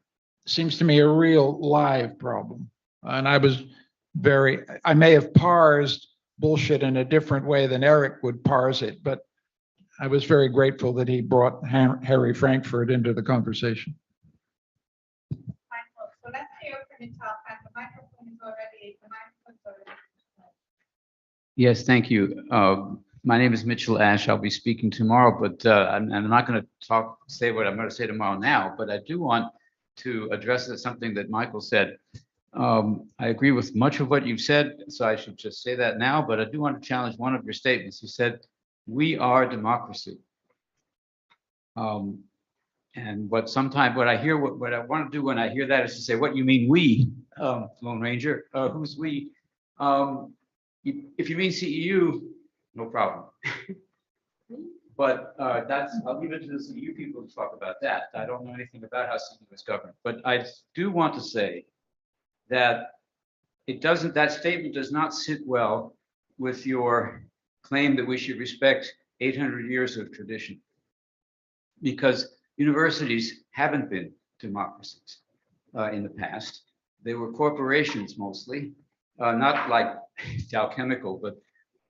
seems to me a real live problem. And I may have parsed bullshit in a different way than Eric would parse it, but I was very grateful that he brought Harry Frankfurt into the conversation. Michael, so let's say open it up, and the microphone is already. Yes, thank you. My name is Mitchell Ash. I'll be speaking tomorrow, but I'm not going to say what I'm going to say tomorrow now, but I do want to address something that Michael said. I agree with much of what you've said, so I should just say that now, but I do want to challenge one of your statements. You said, we are democracy. And what I want to do when I hear that is to say, what you mean we, Lone Ranger, who's we? If you mean CEU, no problem. But I'll leave it to the CEU people to talk about that. I don't know anything about how CEU is governed, but I do want to say that that statement does not sit well with your claim that we should respect 800 years of tradition, because universities haven't been democracies in the past. They were corporations mostly, not like Dow Chemical, but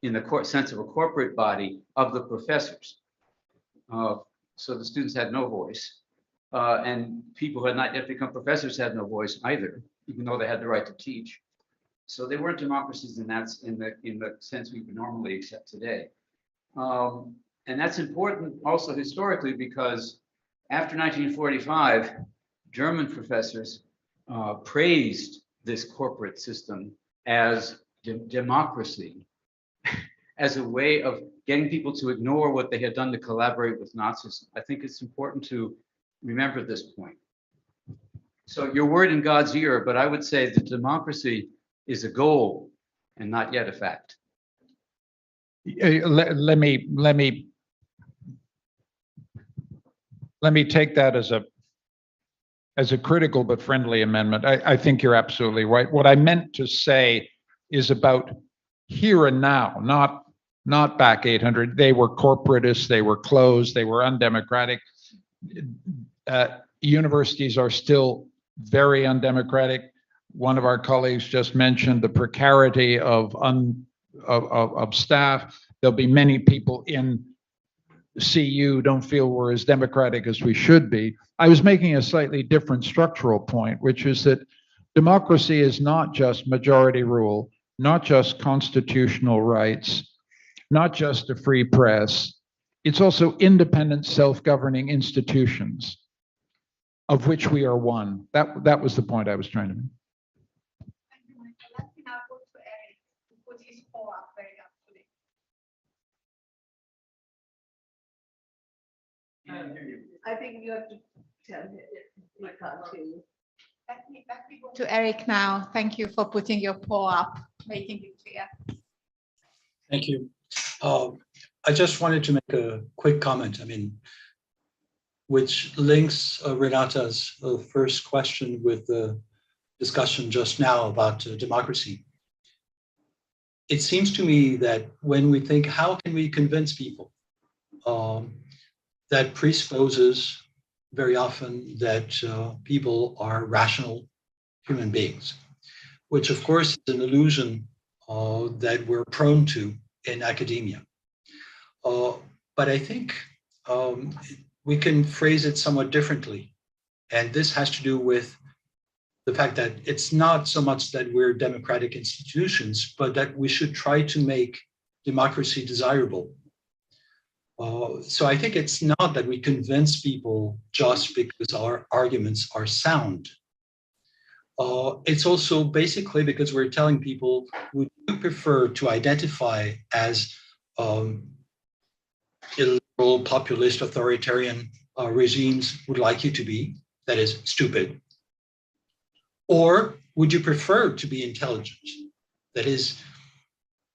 in the sense of a corporate body of the professors. So the students had no voice, and people who had not yet become professors had no voice either, even though they had the right to teach. So they weren't democracies in the sense we would normally accept today. And that's important also historically, because after 1945, German professors praised this corporate system as democracy, as a way of getting people to ignore what they had done to collaborate with Nazis. I think it's important to remember this point. So your word in God's ear, but I would say that democracy is a goal and not yet a fact. Let me take that as a critical but friendly amendment. I think you're absolutely right. What I meant to say is about here and now, not back 800. They were corporatists, they were closed, they were undemocratic. Universities are still very undemocratic. One of our colleagues just mentioned the precarity of staff. There'll be many people in CU don't feel we're as democratic as we should be. I was making a slightly different structural point, which is that democracy is not just majority rule, not just constitutional rights, not just a free press. It's also independent self-governing institutions, of which we are one. That was the point I was trying to make. Thank you, Michael. Let's now go to Eric, who put his paw up very aptly. I think you have to tell him. We can't hear you. Let me go to Eric now. Thank you for putting your paw up, making it clear. Thank you. I just wanted to make a quick comment, which links Renata's first question with the discussion just now about democracy. It seems to me that when we think, how can we convince people, that presupposes very often that people are rational human beings, which of course is an illusion that we're prone to in academia. But I think we can phrase it somewhat differently. And this has to do with the fact that it's not so much that we're democratic institutions, but that we should try to make democracy desirable. So I think it's not that we convince people just because our arguments are sound. It's also basically because we're telling people would you prefer to identify as illiberal, populist, authoritarian regimes would like you to be, that is stupid, or would you prefer to be intelligent, that is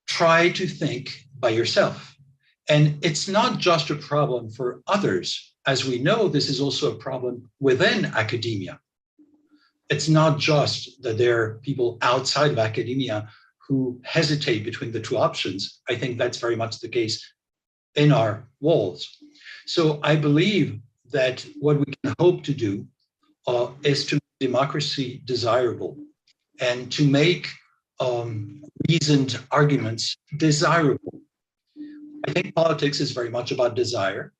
try to think by yourself. And it's not just a problem for others. As we know, this is also a problem within academia. It's not just that there are people outside of academia who hesitate between the two options. I think that's very much the case in our walls. So I believe that what we can hope to do is to make democracy desirable and to make reasoned arguments desirable. I think politics is very much about desire.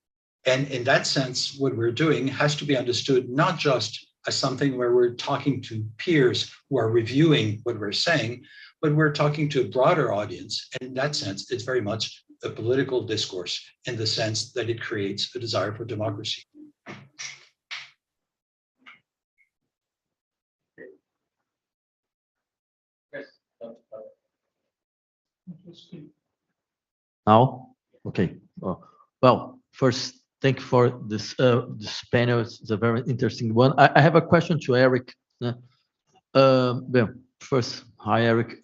And in that sense, what we're doing has to be understood not just as something where we're talking to peers who are reviewing what we're saying, but we're talking to a broader audience. And in that sense, it's very much a political discourse in the sense that it creates a desire for democracy. Now, okay. Well, first, thank you for this panel. It's a very interesting one. I have a question to Eric. Well, first, hi, Eric.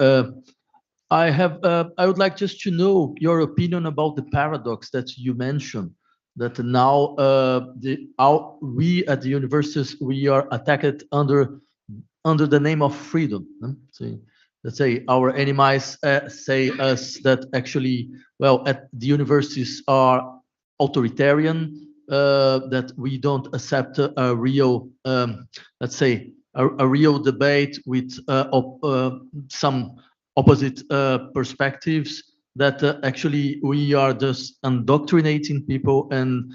I would like just to know your opinion about the paradox that you mentioned. That now we at the universities we are attacked under the name of freedom. So, let's say our enemies say us that actually, well, at the universities are authoritarian, that we don't accept a real, let's say, a real debate with some opposite perspectives, that actually we are just indoctrinating people and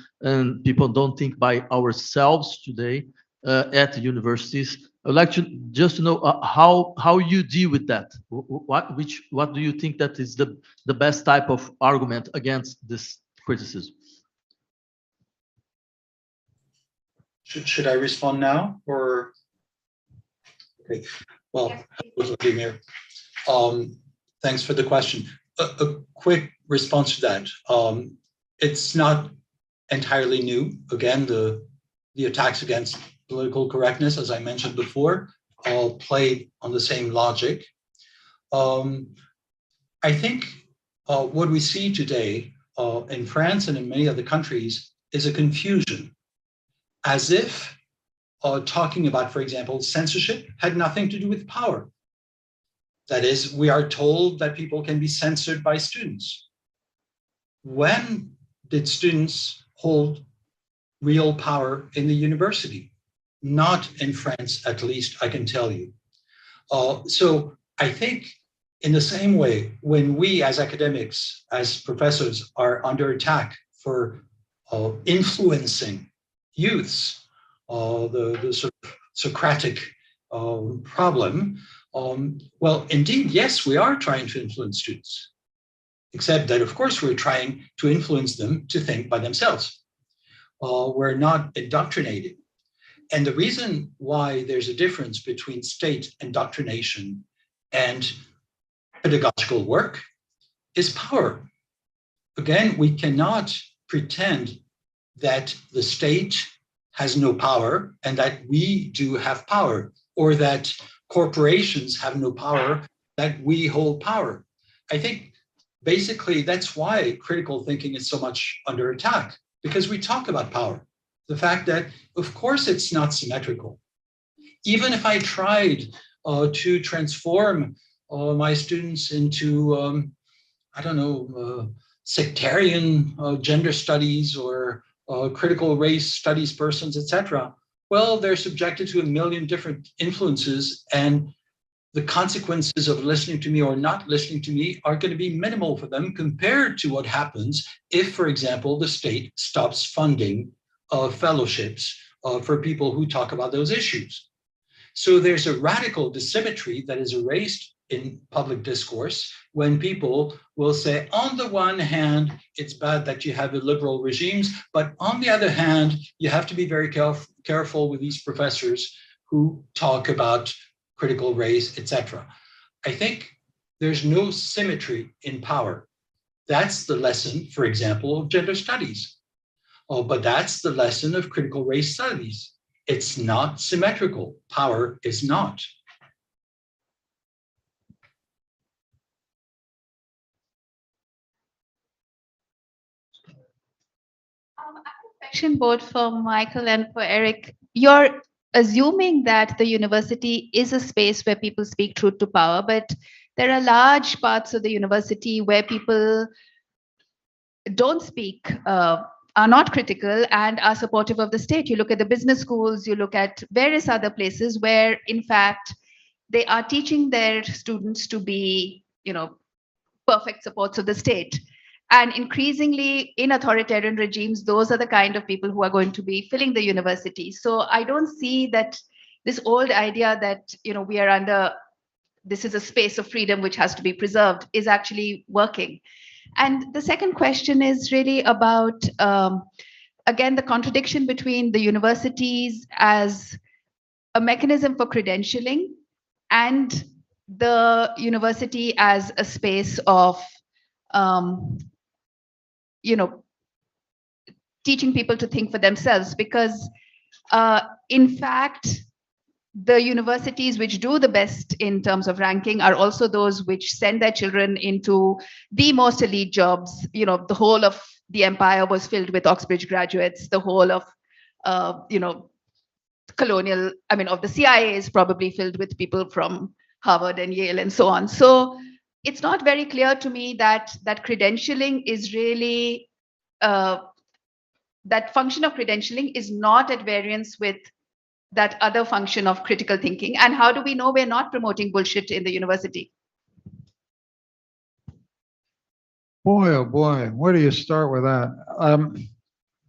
people don't think by ourselves today at the universities. I'd like to just know how you deal with that. What do you think that is the best type of argument against this criticism? Should I respond now or? Okay. Well, Vladimir, thanks for the question. A quick response to that. It's not entirely new. Again, the attacks against political correctness, as I mentioned before, all play on the same logic. I think what we see today in France and in many other countries is a confusion, as if talking about, for example, censorship had nothing to do with power. That is, we are told that people can be censored by students. When did students hold real power in the university? Not in France, at least, I can tell you. So I think in the same way, when we as academics, as professors, are under attack for influencing youths, the sort of Socratic problem, well, indeed, yes, we are trying to influence students, except that, of course, we're trying to influence them to think by themselves. We're not indoctrinating. And the reason why there's a difference between state indoctrination and pedagogical work is power. Again, we cannot pretend that the state has no power and that we do have power, or that corporations have no power, that we hold power. I think basically that's why critical thinking is so much under attack, because we talk about power. The fact that, of course, it's not symmetrical. Even if I tried to transform my students into, I don't know, sectarian gender studies or critical race studies persons, etc., well, they're subjected to a million different influences, and the consequences of listening to me or not listening to me are going to be minimal for them compared to what happens if, for example, the state stops funding fellowships for people who talk about those issues. So there's a radical dissymmetry that is erased in public discourse when people will say, on the one hand, it's bad that you have illiberal regimes, but on the other hand, you have to be very careful with these professors who talk about critical race, etc. I think there's no symmetry in power. That's the lesson, for example, of gender studies. Oh, but that's the lesson of critical race studies. It's not symmetrical. Power is not. I have a question both for Michael and for Eric. You're assuming that the university is a space where people speak truth to power, but there are large parts of the university where people don't speak, are not critical, and are supportive of the state. You look at the business schools, you look at various other places where, in fact, they are teaching their students to be, perfect supports of the state. And increasingly, in authoritarian regimes, those are the kind of people who are going to be filling the university. So I don't see that this old idea that, we are under, this is a space of freedom which has to be preserved, is actually working. And the second question is really about, again, the contradiction between the universities as a mechanism for credentialing and the university as a space of, teaching people to think for themselves. Because, in fact, the universities which do the best in terms of ranking are also those which send their children into the most elite jobs. The whole of the empire was filled with Oxbridge graduates. The whole of, of the CIA is probably filled with people from Harvard and Yale and so on. So it's not very clear to me that credentialing is really, that function of credentialing is not at variance with that other function of critical thinking. And how do we know we're not promoting bullshit in the university? Boy, oh boy, where do you start with that?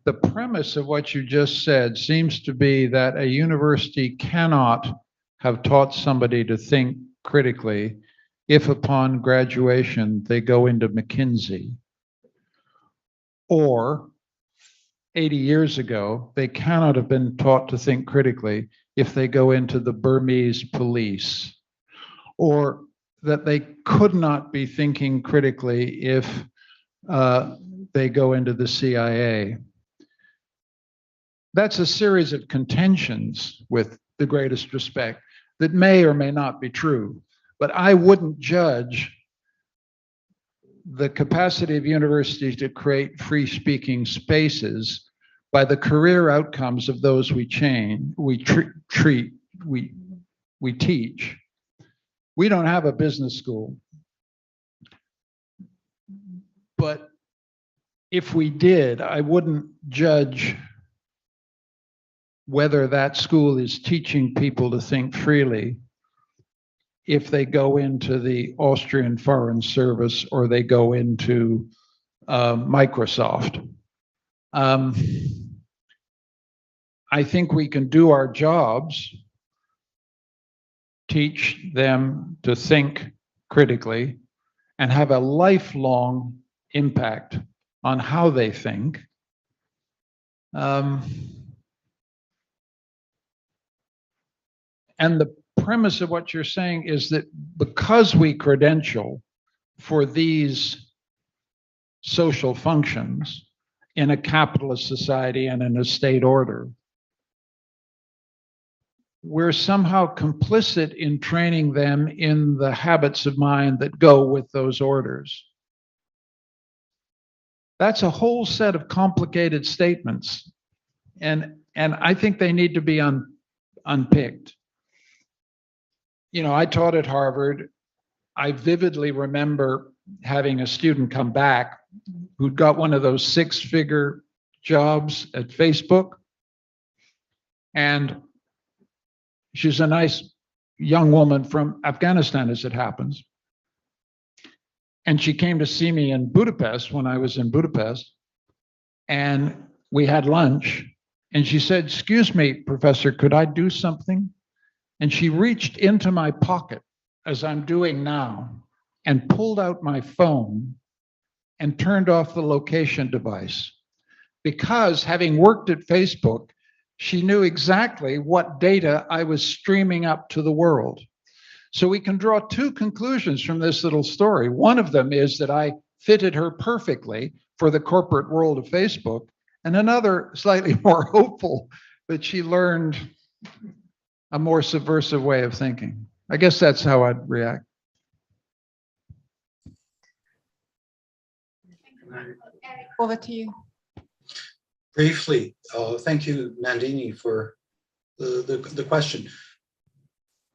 The premise of what you just said seems to be that a university cannot have taught somebody to think critically if upon graduation they go into McKinsey, or 80 years ago, they cannot have been taught to think critically if they go into the Burmese police, or that they could not be thinking critically if they go into the CIA. That's a series of contentions, with the greatest respect, that may or may not be true. But I wouldn't judge the capacity of universities to create free speaking spaces by the career outcomes of those we teach. We don't have a business school, but if we did, I wouldn't judge whether that school is teaching people to think freely if they go into the Austrian Foreign Service or they go into Microsoft. I think we can do our jobs, teach them to think critically, and have a lifelong impact on how they think. And the premise of what you're saying is that because we credential for these social functions in a capitalist society and in a state order, we're somehow complicit in training them in the habits of mind that go with those orders. That's a whole set of complicated statements, and I think they need to be unpicked. I taught at Harvard. I vividly remember having a student come back who'd got one of those six-figure jobs at Facebook, and she's a nice young woman from Afghanistan, as it happens. And she came to see me in Budapest when I was in Budapest, and we had lunch. And she said, "Excuse me, professor, could I do something?" And she reached into my pocket, as I'm doing now, and pulled out my phone and turned off the location device. Because having worked at Facebook, she knew exactly what data I was streaming up to the world. So we can draw two conclusions from this little story. One of them is that I fitted her perfectly for the corporate world of Facebook, and another slightly more hopeful, that she learned a more subversive way of thinking. I guess that's how I'd react. Over to you. Briefly, thank you, Nandini, for the question.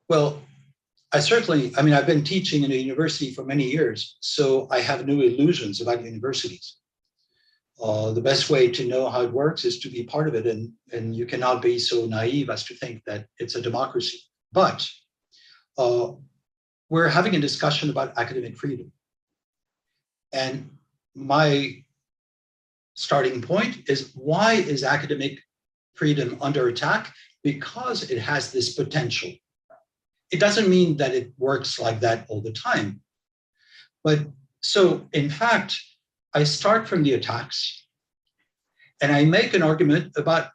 Well, I've been teaching in a university for many years, so I have no illusions about universities. The best way to know how it works is to be part of it, and you cannot be so naive as to think that it's a democracy. But we're having a discussion about academic freedom. And my starting point is, why is academic freedom under attack? Because it has this potential. It doesn't mean that it works like that all the time. But so, in fact, I start from the attacks and I make an argument about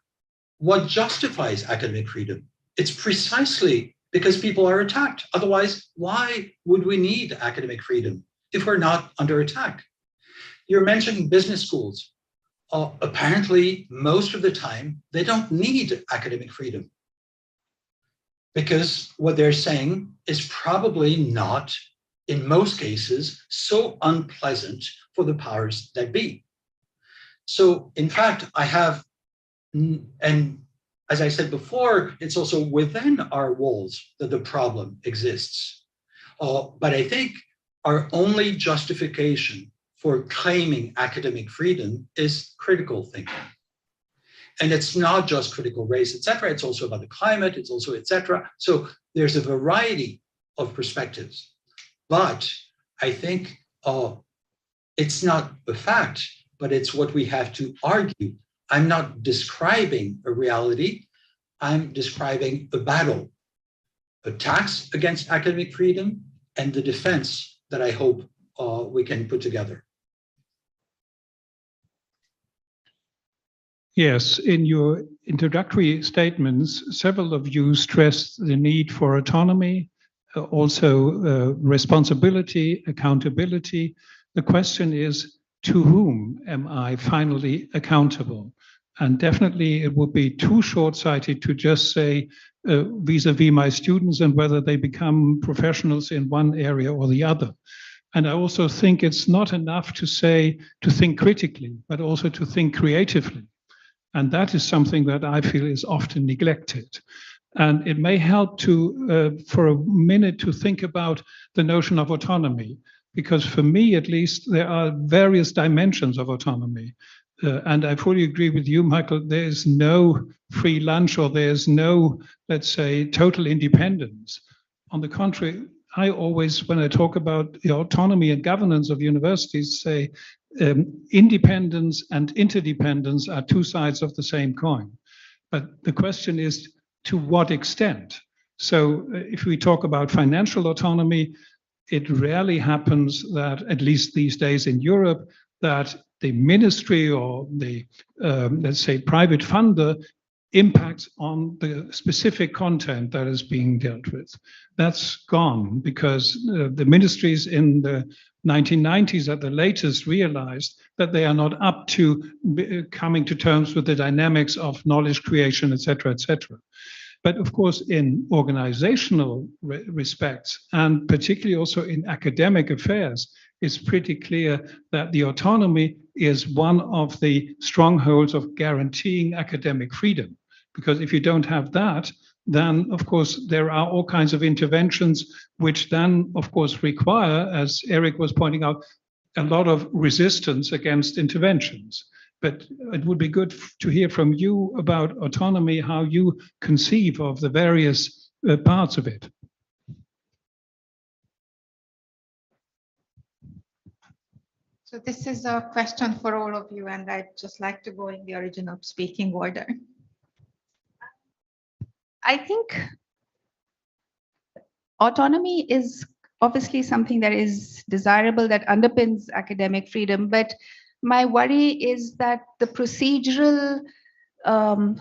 what justifies academic freedom. It's precisely because people are attacked. Otherwise, why would we need academic freedom if we're not under attack? You're mentioning business schools. Apparently, most of the time, they don't need academic freedom, because what they're saying is probably not, in most cases, so unpleasant for the powers that be. So, in fact, I have, and as I said before, it's also within our walls that the problem exists. But I think our only justification for claiming academic freedom is critical thinking. And it's not just critical race, et cetera. It's also about the climate, it's also et cetera. So there's a variety of perspectives. But I think it's not a fact, but it's what we have to argue. I'm not describing a reality, I'm describing a battle, attacks against academic freedom and the defense that I hope we can put together. Yes, in your introductory statements, several of you stressed the need for autonomy, also responsibility, accountability. The question is, to whom am I finally accountable? And definitely it would be too short-sighted to just say vis-a-vis my students and whether they become professionals in one area or the other. And I also think it's not enough to say to think critically, but also to think creatively. And that is something that I feel is often neglected. And it may help to, for a minute, to think about the notion of autonomy, because for me, at least, there are various dimensions of autonomy. And I fully agree with you, Michael, there is no free lunch or there's no, let's say, total independence. On the contrary, I always, when I talk about the autonomy and governance of universities, say independence and interdependence are two sides of the same coin. But the question is, to what extent? So if we talk about financial autonomy, it rarely happens that, at least these days in Europe, that the ministry or the, let's say, private funder impacts on the specific content that is being dealt with. That's gone because the ministries in the 1990s at the latest realized that they are not up to coming to terms with the dynamics of knowledge creation, et cetera, et cetera. But of course, in organizational respects, and particularly also in academic affairs, it's pretty clear that the autonomy is one of the strongholds of guaranteeing academic freedom. Because if you don't have that, then of course there are all kinds of interventions which then of course require, as Eric was pointing out, a lot of resistance against interventions. But it would be good to hear from you about autonomy, how you conceive of the various parts of it. So this is a question for all of you, and I'd just like to go in the original speaking order. I think autonomy is obviously something that is desirable, that underpins academic freedom. But my worry is that the procedural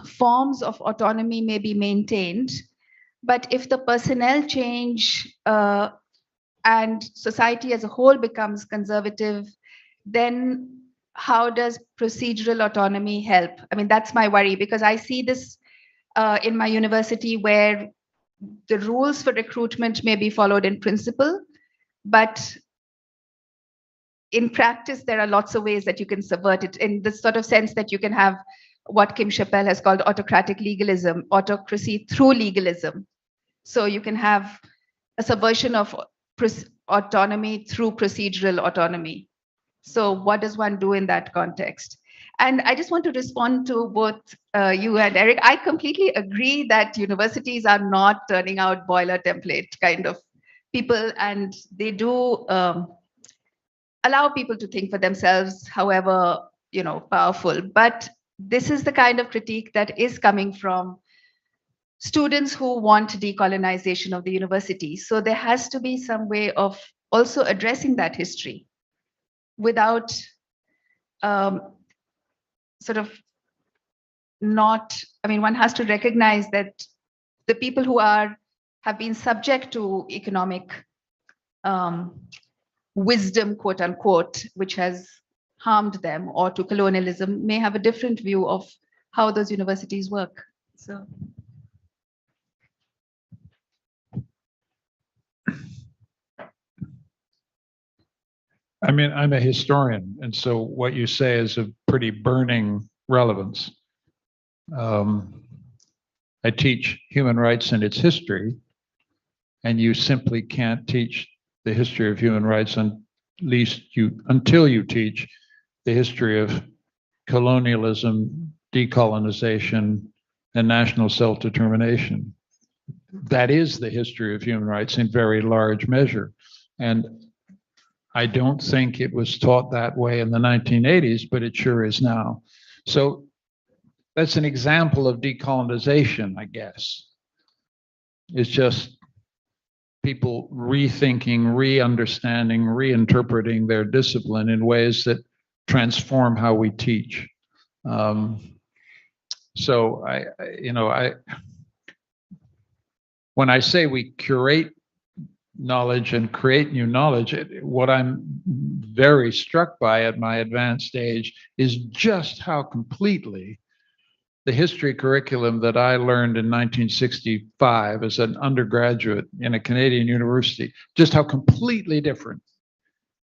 forms of autonomy may be maintained. But if the personnel change and society as a whole becomes conservative, then how does procedural autonomy help? I mean, that's my worry, because I see this in my university where the rules for recruitment may be followed in principle, but in practice, there are lots of ways that you can subvert it, in the sort of sense that you can have what Kim Chappell has called autocratic legalism, autocracy through legalism. So you can have a subversion of autonomy through procedural autonomy. So what does one do in that context? And I just want to respond to both you and Eric. I completely agree that universities are not turning out boiler template kind of people, and they do allow people to think for themselves, however, powerful. But this is the kind of critique that is coming from students who want decolonization of the university. So there has to be some way of also addressing that history without sort of not, I mean, one has to recognize that the people who have been subject to economic wisdom, quote unquote, which has harmed them, or to colonialism, may have a different view of how those universities work. So. I mean, I'm a historian, and so what you say is of pretty burning relevance. I teach human rights and its history, and you simply can't teach the history of human rights until you teach the history of colonialism, decolonization, and national self-determination. That is the history of human rights in very large measure. And I don't think it was taught that way in the 1980s, but it sure is now. So that's an example of decolonization, I guess. It's just people rethinking, re-understanding, reinterpreting their discipline in ways that transform how we teach. So when I say we curate knowledge and create new knowledge, what I'm very struck by at my advanced age is just how completely the history curriculum that I learned in 1965 as an undergraduate in a Canadian university, just how completely different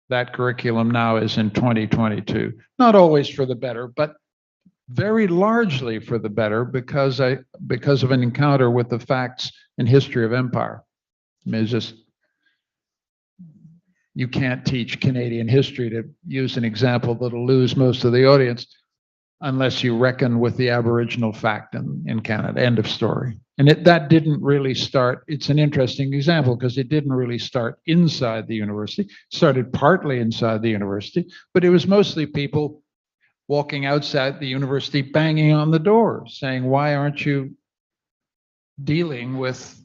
that curriculum now is in 2022. Not always for the better, but very largely for the better because of an encounter with the facts and history of empire. I mean, it's just, you can't teach Canadian history, to use an example that'll lose most of the audience, unless you reckon with the Aboriginal fact in Canada, end of story. And that didn't really start, it's an interesting example because it didn't really start inside the university. It started partly inside the university, but it was mostly people walking outside the university, banging on the door, saying, why aren't you dealing with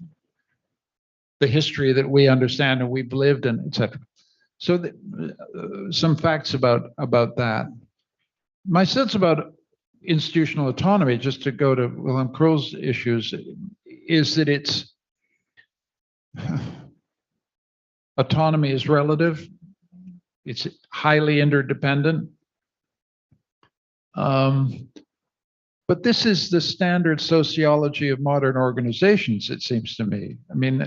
the history that we understand and we've lived in, et cetera. So some facts about that. My sense about institutional autonomy, just to go to Willem Krul's issues, is that autonomy is relative. It's highly interdependent. But this is the standard sociology of modern organizations, it seems to me. I mean,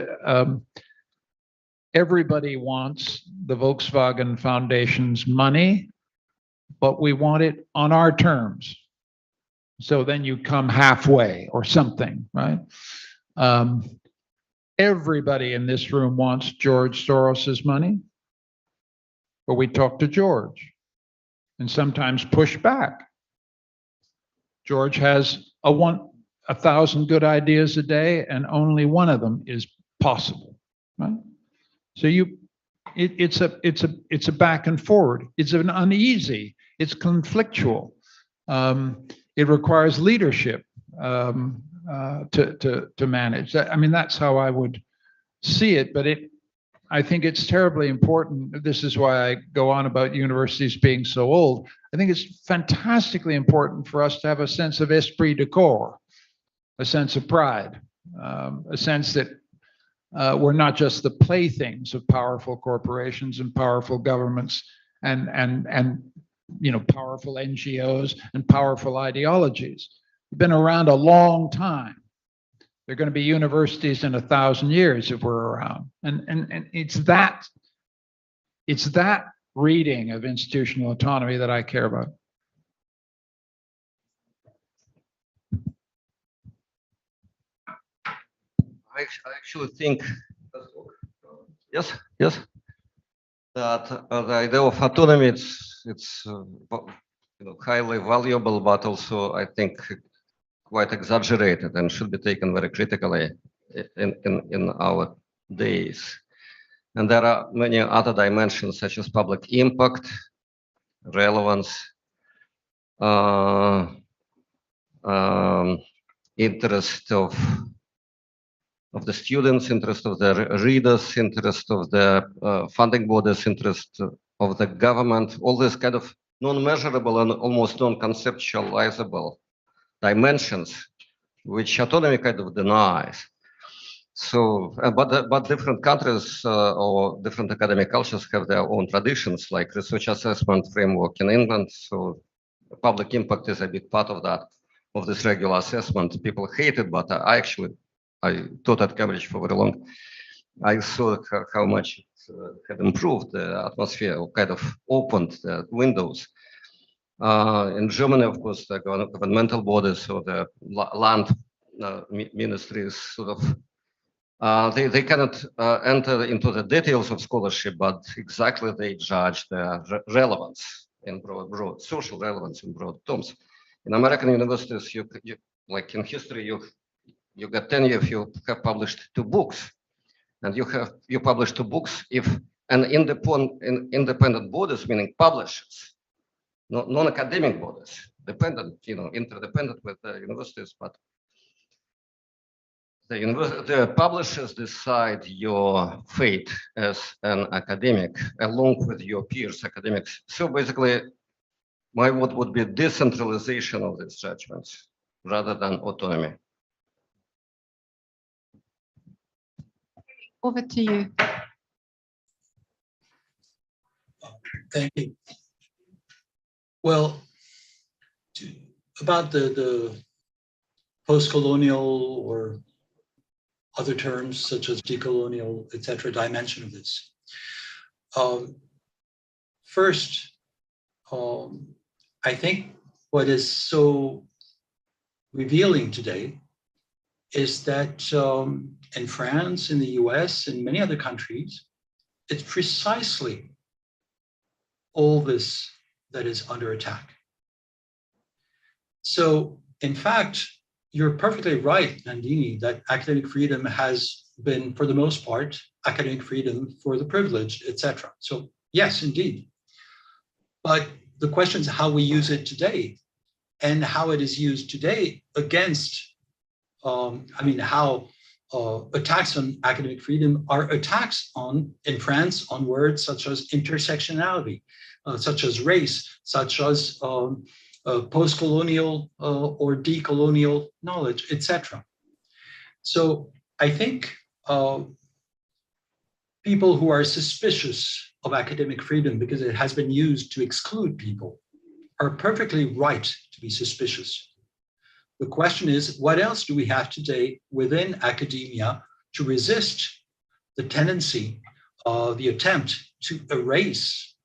everybody wants the Volkswagen Foundation's money, but we want it on our terms. So then you come halfway or something, right? Everybody in this room wants George Soros's money, but we talk to George and sometimes push back. George has 1,000 good ideas a day, and only one of them is possible, right? So it's a back and forward. It's an uneasy. It's conflictual. It requires leadership to manage. I mean, that's how I would see it, but I think it's terribly important. This is why I go on about universities being so old. I think it's fantastically important for us to have a sense of esprit de corps, a sense of pride, a sense that we're not just the playthings of powerful corporations and powerful governments and powerful NGOs and powerful ideologies. We've been around a long time. They're going to be universities in 1,000 years if we're around. And it's that reading of institutional autonomy that I care about. I actually think, yes, that the idea of autonomy, it's highly valuable, but also I think quite exaggerated and should be taken very critically in our days. And there are many other dimensions such as public impact, relevance, interest of the students, interest of the readers, interest of the funding bodies, interest of the government, all this kind of non-measurable and almost non-conceptualizable dimensions, which autonomy kind of denies. So, but different countries or different academic cultures have their own traditions, like research assessment framework in England. So, public impact is a big part of that, of this regular assessment. People hate it, but I taught at Cambridge for very long. I saw how much it had improved the atmosphere, or kind of opened the windows. In Germany, of course, the governmental bodies or the land ministries sort of they cannot enter into the details of scholarship, but exactly they judge the relevance in broad social relevance in broad terms. In American universities, you like in history, you get tenure if you have published 2 books, and you publish 2 books if an independent bodies, meaning publishers, non-academic bodies, dependent, interdependent with the universities, but the publishers decide your fate as an academic along with your peers, academics. So basically, my word would be decentralization of these judgments rather than autonomy. Over to you. Thank you. Well, about the post-colonial or other terms such as decolonial, etc., dimension of this. First, I think what is so revealing today is that in France, in the US, in many other countries, it's precisely all this that is under attack. So, in fact, you're perfectly right, Nandini, that academic freedom has been, for the most part, academic freedom for the privileged, etc. So, yes, indeed. But the question is how we use it today and how it is used today against how attacks on academic freedom are attacks on, in France, on words such as intersectionality, such as race, such as post-colonial or decolonial knowledge, etc. So I think people who are suspicious of academic freedom because it has been used to exclude people are perfectly right to be suspicious. The question is, what else do we have today within academia to resist the tendency, the attempt to erase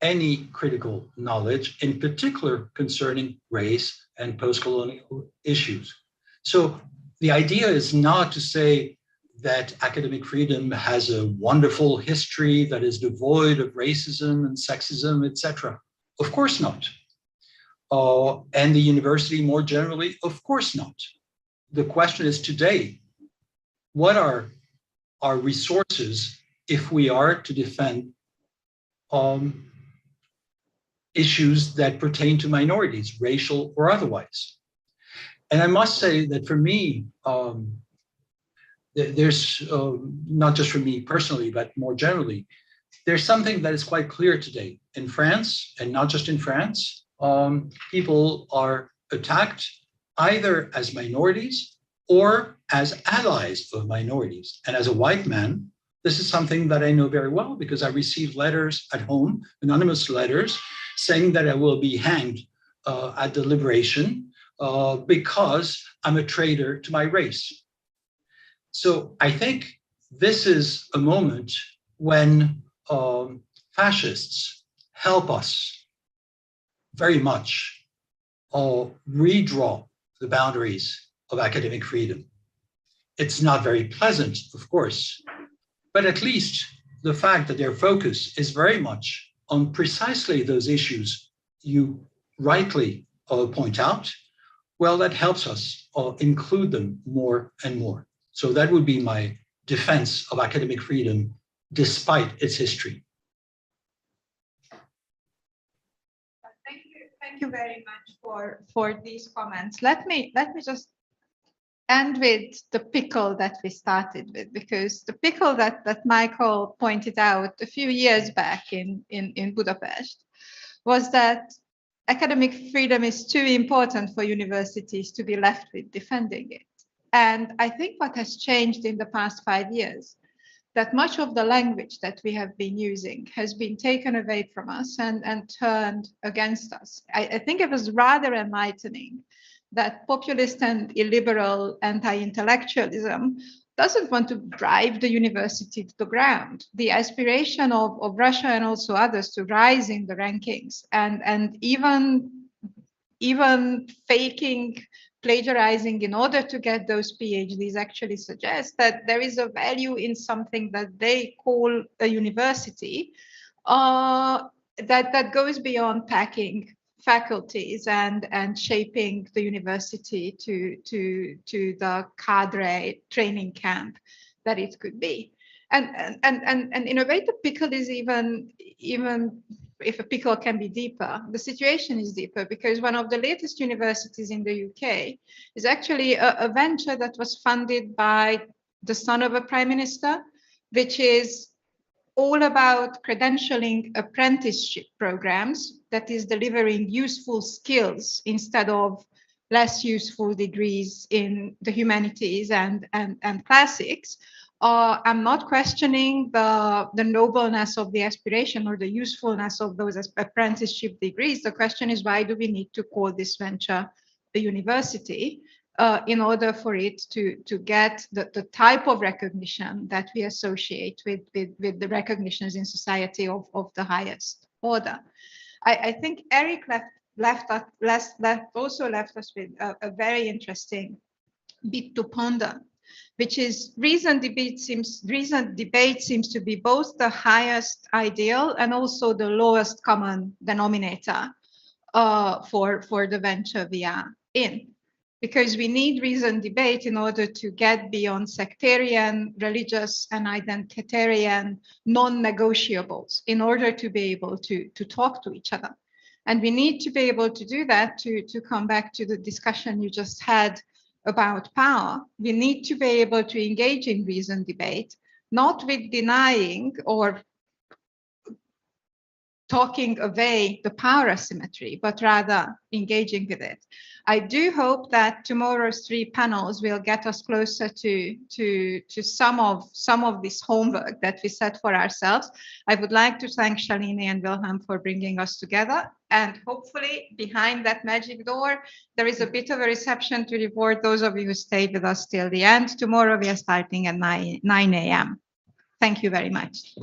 any critical knowledge, in particular concerning race and post-colonial issues? So the idea is not to say that academic freedom has a wonderful history that is devoid of racism and sexism, etc. Of course not. And the university more generally, of course not. The question is today, what are our resources if we are to defend issues that pertain to minorities, racial or otherwise? And I must say that for me, there's not just for me personally, but more generally, there's something that is quite clear today. In France, and not just in France, people are attacked either as minorities or as allies of minorities. And as a white man, this is something that I know very well because I receive letters at home, anonymous letters, saying that I will be hanged at the liberation because I'm a traitor to my race. So I think this is a moment when fascists help us very much redraw the boundaries of academic freedom. It's not very pleasant, of course, but at least the fact that their focus is very much on precisely those issues you rightly point out, well, that helps us include them more and more. So that would be my defense of academic freedom despite its history. Thank you very much for these comments. Let me just end with the pickle that we started with, because the pickle that Michael pointed out a few years back in Budapest was that academic freedom is too important for universities to be left with defending it. And I think what has changed in the past 5 years, that much of the language that we have been using has been taken away from us and turned against us. I think it was rather enlightening that populist and illiberal anti-intellectualism doesn't want to drive the university to the ground. The aspiration of Russia and also others to rise in the rankings and even faking plagiarizing in order to get those PhDs actually suggests that there is a value in something that they call a university that goes beyond packing faculties and shaping the university to the cadre training camp that it could be. And in a way, the pickle is even if a pickle can be deeper, the situation is deeper because one of the latest universities in the UK is actually a venture that was funded by the son of a prime minister, which is all about credentialing apprenticeship programs that is delivering useful skills instead of less useful degrees in the humanities and classics. I'm not questioning the nobleness of the aspiration or the usefulness of those apprenticeship degrees. The question is, why do we need to call this venture a university in order for it to get the type of recognition that we associate with the recognitions in society of the highest order? I think Eric also left us with a very interesting bit to ponder, which is reasoned debate seems to be both the highest ideal and also the lowest common denominator for the venture we are in. Because we need reasoned debate in order to get beyond sectarian, religious, and identitarian non-negotiables in order to be able to talk to each other. And we need to be able to do that to come back to the discussion you just had about power. We need to be able to engage in reasoned debate, not with denying or talking away the power asymmetry, but rather engaging with it. I do hope that tomorrow's 3 panels will get us closer to some of this homework that we set for ourselves. I would like to thank Shalini and Wilhelm for bringing us together. And hopefully behind that magic door, there is a bit of a reception to reward those of you who stayed with us till the end. Tomorrow we are starting at 9 a.m. Thank you very much.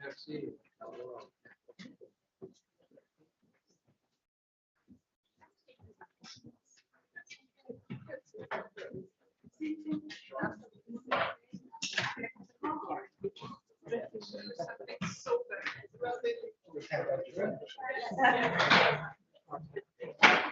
Merci. So good.